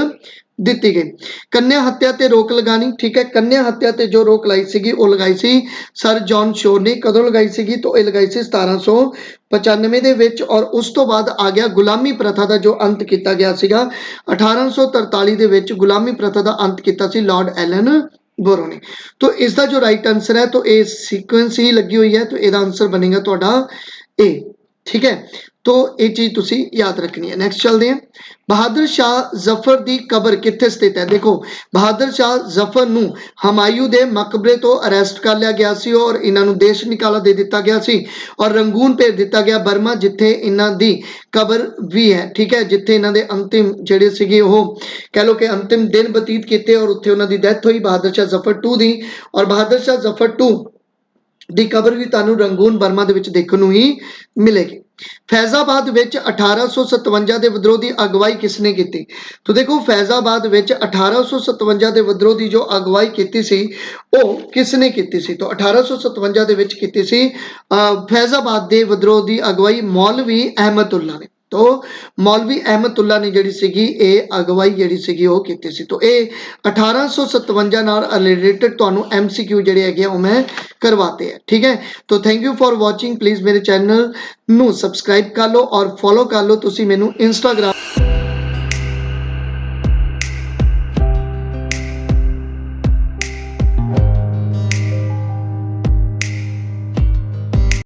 ਦਿੱਤੀ ਗਈ। ਕੰਨਿਆ ਹੱਤਿਆ ਤੇ ਰੋਕ ਲਗਾਣੀ, ਠੀਕ ਹੈ, ਕੰਨਿਆ ਹੱਤਿਆ ਤੇ ਜੋ ਰੋਕ ਲਾਈ ਸੀਗੀ ਉਹ ਲਗਾਈ ਸੀ ਸਰ ਜੌਨ ਸ਼ੋਰ ਨੇ। ਕਦੋਂ ਲਗਾਈ ਸੀਗੀ, ਤਾਂ ਇਹ ਲਗਾਈ ਸੀ 1795 ਦੇ ਵਿੱਚ। ਔਰ ਉਸ ਤੋਂ ਬਾਅਦ ਆ ਗਿਆ ਗੁਲਾਮੀ ਪ੍ਰਥਾ ਦਾ ਜੋ ਅੰਤ ਕੀਤਾ ਗਿਆ ਸੀਗਾ 1843 ਦੇ ਵਿੱਚ, ਗੁਲਾਮੀ ਪ੍ਰਥਾ ਦਾ ਅੰਤ ਕੀਤਾ ਸੀ ਲਾਰਡ ਐਲਨ ਬੋਰੋ ਨੇ। तो इसका जो राइट आंसर है तो ये सीक्वेंस ही लगी हुई है, तो ਇਹਦਾ आंसर बनेगा ਤੁਹਾਡਾ ए। ठीक है, तो ये चीज तुसी याद रखनी है। नेक्स्ट चलते हैं, बहादुर शाह जफर की कबर कित्थे स्थित है। देखो बहादुर शाह जफर नूं हमायूं दे मकबरे तो अरेस्ट कर लिया गया सी और इन्हां नूं देश निकाला दे दिता गया सी और रंगून भेज दिता गया बर्मा, जिथे इन्हां दी कबर भी है। ठीक है, जिथे इन्हां दे अंतिम जिहड़े सीगे ओह कह लो कि अंतिम दिन बतीत किए और उत्थे उन्हां दी डेथ हुई बहादुर शाह जफर 2 दी। और बहादुर शाह जफर 2 ਦੀ ਕਬਰ ਵੀ ਤੁਹਾਨੂੰ ਰੰਗੂਨ ਬਰਮਾ ਦੇ ਵਿੱਚ ਦੇਖਣ ਨੂੰ ਹੀ ਮਿਲੇਗੀ। ਫੈਜ਼ਾਬਾਦ ਵਿੱਚ 1857 ਦੇ ਵਿਦਰੋਹ ਦੀ ਅਗਵਾਈ ਕਿਸਨੇ ਕੀਤੀ। ਤਾਂ ਦੇਖੋ ਫੈਜ਼ਾਬਾਦ ਵਿੱਚ 1857 ਦੇ ਵਿਦਰੋਹ ਦੀ ਜੋ ਅਗਵਾਈ ਕੀਤੀ ਸੀ ਉਹ ਕਿਸਨੇ ਕੀਤੀ ਸੀ, ਤਾਂ 1857 ਦੇ ਵਿੱਚ ਕੀਤੀ ਸੀ ਫੈਜ਼ਾਬਾਦ ਦੇ ਵਿਦਰੋਹ ਦੀ ਅਗਵਾਈ ਮੌਲਵੀ ਅਹਿਮਦੁੱਲਾ ਨੇ। तो मौलवी अहमदुल्ला ने जिहड़ी सीगी ਇਹ ਅਗਵਾਈ ਜਿਹੜੀ ਸੀਗੀ ਉਹ ਕੀਤੀ ਸੀ। तो ਇਹ 1857 ਨਾਲ ਰਿਲੇਟਡ ਤੁਹਾਨੂੰ MCQ ਜਿਹੜੇ ਹੈਗੇ ਉਹ ਮੈਂ ਕਰਵਾਤੇ ਹੈ। ठीक है, तो thank you for watching. Please मेरे चैनल ਨੂੰ ਸਬਸਕ੍ਰਾइब कर लो और फॉलो कर लो। ਤੁਸੀਂ ਮੈਨੂੰ इंस्टाग्राम